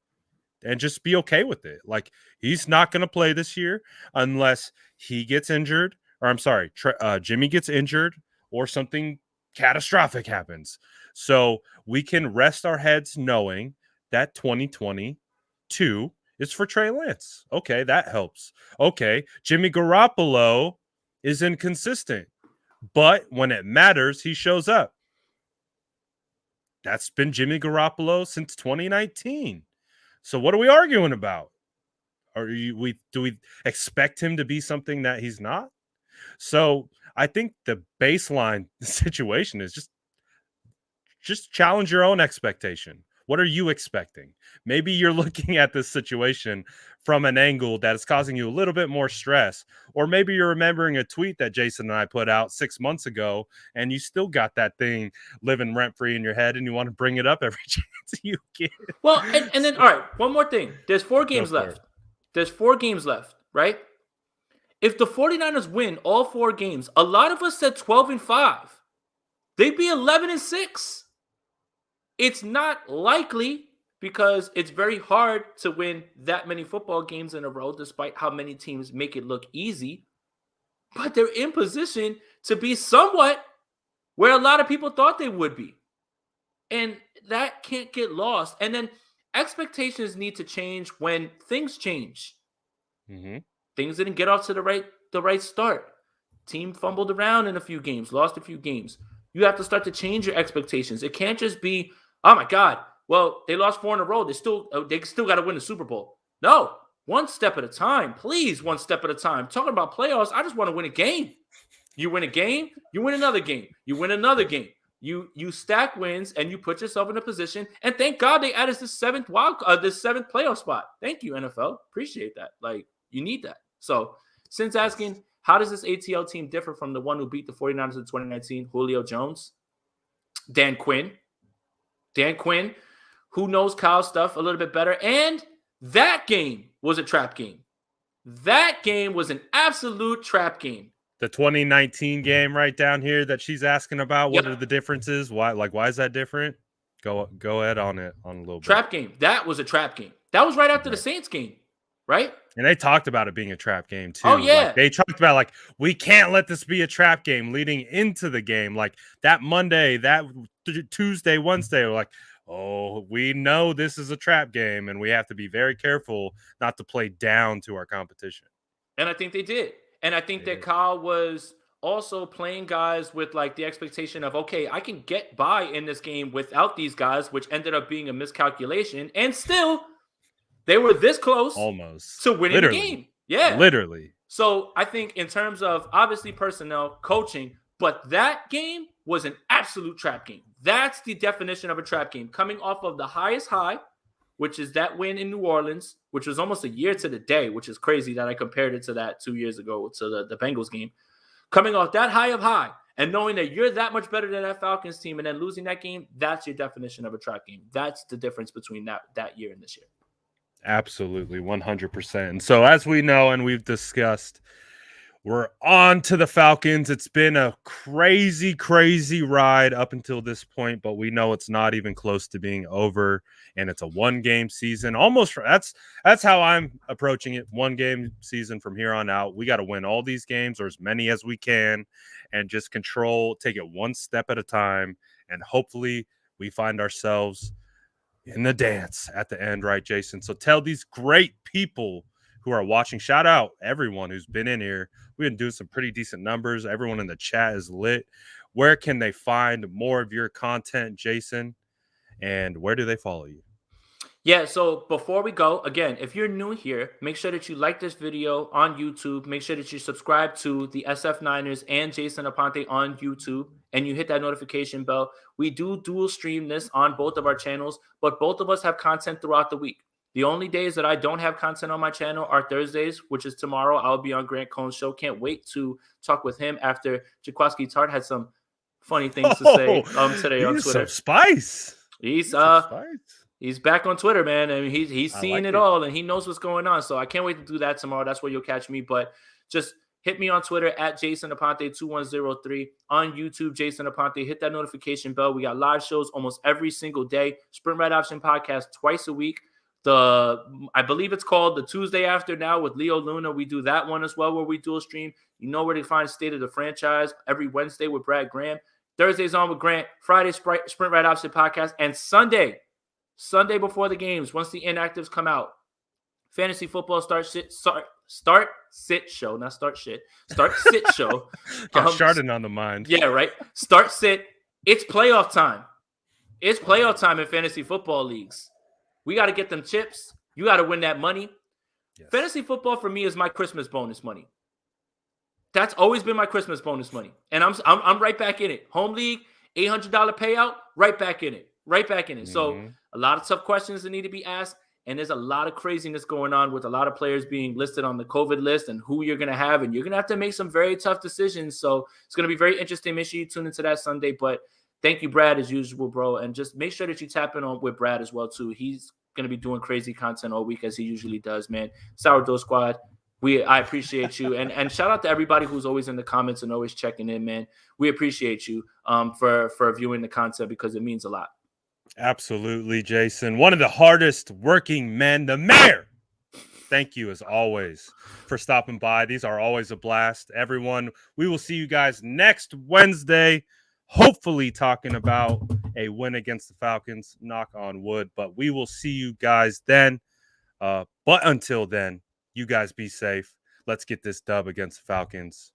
And just be okay with it. Like, he's not going to play this year unless he gets injured, or I'm sorry, Jimmy gets injured or something catastrophic happens. So we can rest our heads knowing that 2022 is for Trey Lance. Okay, that helps. Okay, Jimmy Garoppolo is inconsistent, but when it matters, he shows up. That's been Jimmy Garoppolo since 2019. So what are we arguing about? Do we expect him to be something that he's not? So I think the baseline situation is just challenge your own expectation. What are you expecting? Maybe you're looking at this situation from an angle that is causing you a little bit more stress, or maybe you're remembering a tweet that Jason and I put out 6 months ago, and you still got that thing living rent free in your head, and you want to bring it up every chance you get. Well, and then all right, one more thing. There's 4 games left. There's 4 games left, right? If the 49ers win all 4 games, a lot of us said 12-5. They'd be 11-6. It's not likely because it's very hard to win that many football games in a row, despite how many teams make it look easy. But they're in position to be somewhat where a lot of people thought they would be. And that can't get lost. And then expectations need to change when things change. Mm-hmm. Things didn't get off to the right start. Team fumbled around in a few games, lost a few games. You have to start to change your expectations. It can't just be, oh my God, well, they lost 4 in a row. They still got to win the Super Bowl. No, one step at a time. Please, one step at a time. Talking about playoffs, I just want to win a game. You win a game, you win another game. You win another game. You stack wins and you put yourself in a position. And thank God they added this 7th playoff spot. Thank you, NFL. Appreciate that. Like, you need that. So, since asking, how does this ATL team differ from the one who beat the 49ers in 2019, Julio Jones? Dan Quinn, who knows Kyle's stuff a little bit better. And that game was a trap game. That game was an absolute trap game. The 2019 game right down here that she's asking about. What are the differences? Why is that different? Go ahead on it on a little bit. Trap game. That was a trap game. That was right after the Saints game, right? And they talked about it being a trap game too. Oh, yeah. Like, they talked about, like, we can't let this be a trap game leading into the game. Like, that Monday, that Tuesday, Wednesday, like, oh, we know this is a trap game and we have to be very careful not to play down to our competition. And I think they did. And I think that Kyle was also playing guys with, like, the expectation of, okay, I can get by in this game without these guys, which ended up being a miscalculation. And still, they were this close almost to winning the game. Yeah. Literally. So I think in terms of, obviously, personnel, coaching, but that game was an absolute trap game. That's the definition of a trap game. Coming off of the highest high, which is that win in New Orleans, which was almost a year to the day, which is crazy that I compared it to that 2 years ago, to the Bengals game. Coming off that high of high and knowing that you're that much better than that Falcons team and then losing that game, that's your definition of a trap game. That's the difference between that year and this year. Absolutely, 100%. And so, as we know and we've discussed, we're on to the Falcons. It's been a crazy, crazy ride up until this point, but we know it's not even close to being over, and it's a one-game season. Almost, that's how I'm approaching it. One-game season from here on out. We got to win all these games, or as many as we can, and just take it one step at a time, and hopefully we find ourselves in the dance at the end, right, Jason? So tell these great people who are watching, shout out everyone who's been in here. We've been doing some pretty decent numbers. Everyone in the chat is lit. Where can they find more of your content, Jason? And where do they follow you? Yeah, so before we go, again, if you're new here, make sure that you like this video on YouTube. Make sure that you subscribe to the SF Niners and Jason Aponte on YouTube, and you hit that notification bell. We do dual stream this on both of our channels, but both of us have content throughout the week. The only days that I don't have content on my channel are Thursdays, which is tomorrow. I'll be on Grant Cohn's show. Can't wait to talk with him after Jaquaski Tart had some funny things to say today on He's Twitter. some spice. He's back on Twitter, man, and he's seeing it all, and he knows what's going on. So I can't wait to do that tomorrow. That's where you'll catch me. But just hit me on Twitter at Jason Aponte 2103, on YouTube, Jason Aponte. Hit that notification bell. We got live shows almost every single day. Sprint Right Option podcast twice a week. I believe it's called the Tuesday After now with Leo Luna. We do that one as well, where we dual stream. You know where to find State of the Franchise every Wednesday with Brad Graham. Thursdays on with Grant. Friday Sprint Right Option podcast, and Sunday before the games, once the inactives come out, fantasy football start sit show. Got Chardon on the mind. Yeah, right. Start sit. It's playoff time. It's playoff time in fantasy football leagues. We got to get them chips. You got to win that money. Yes. Fantasy football for me is my Christmas bonus money. That's always been my Christmas bonus money, and I'm right back in it. Home league, $800 payout, right back in it. Right back in it. So a lot of tough questions that need to be asked. And there's a lot of craziness going on with a lot of players being listed on the COVID list and who you're going to have. And you're going to have to make some very tough decisions. So it's going to be very interesting. Make sure you tune into that Sunday. But thank you, Brad, as usual, bro. And just make sure that you tap in on with Brad as well, too. He's going to be doing crazy content all week as he usually does, man. Sourdough Squad, I appreciate you. And shout out to everybody who's always in the comments and always checking in, man. We appreciate you for viewing the content because it means a lot. Absolutely, Jason. One of the hardest working men, the mayor. Thank you, as always, for stopping by. These are always a blast. Everyone, we will see you guys next Wednesday, hopefully talking about a win against the Falcons. Knock on wood. But we will see you guys then. But until then, you guys be safe. Let's get this dub against the Falcons.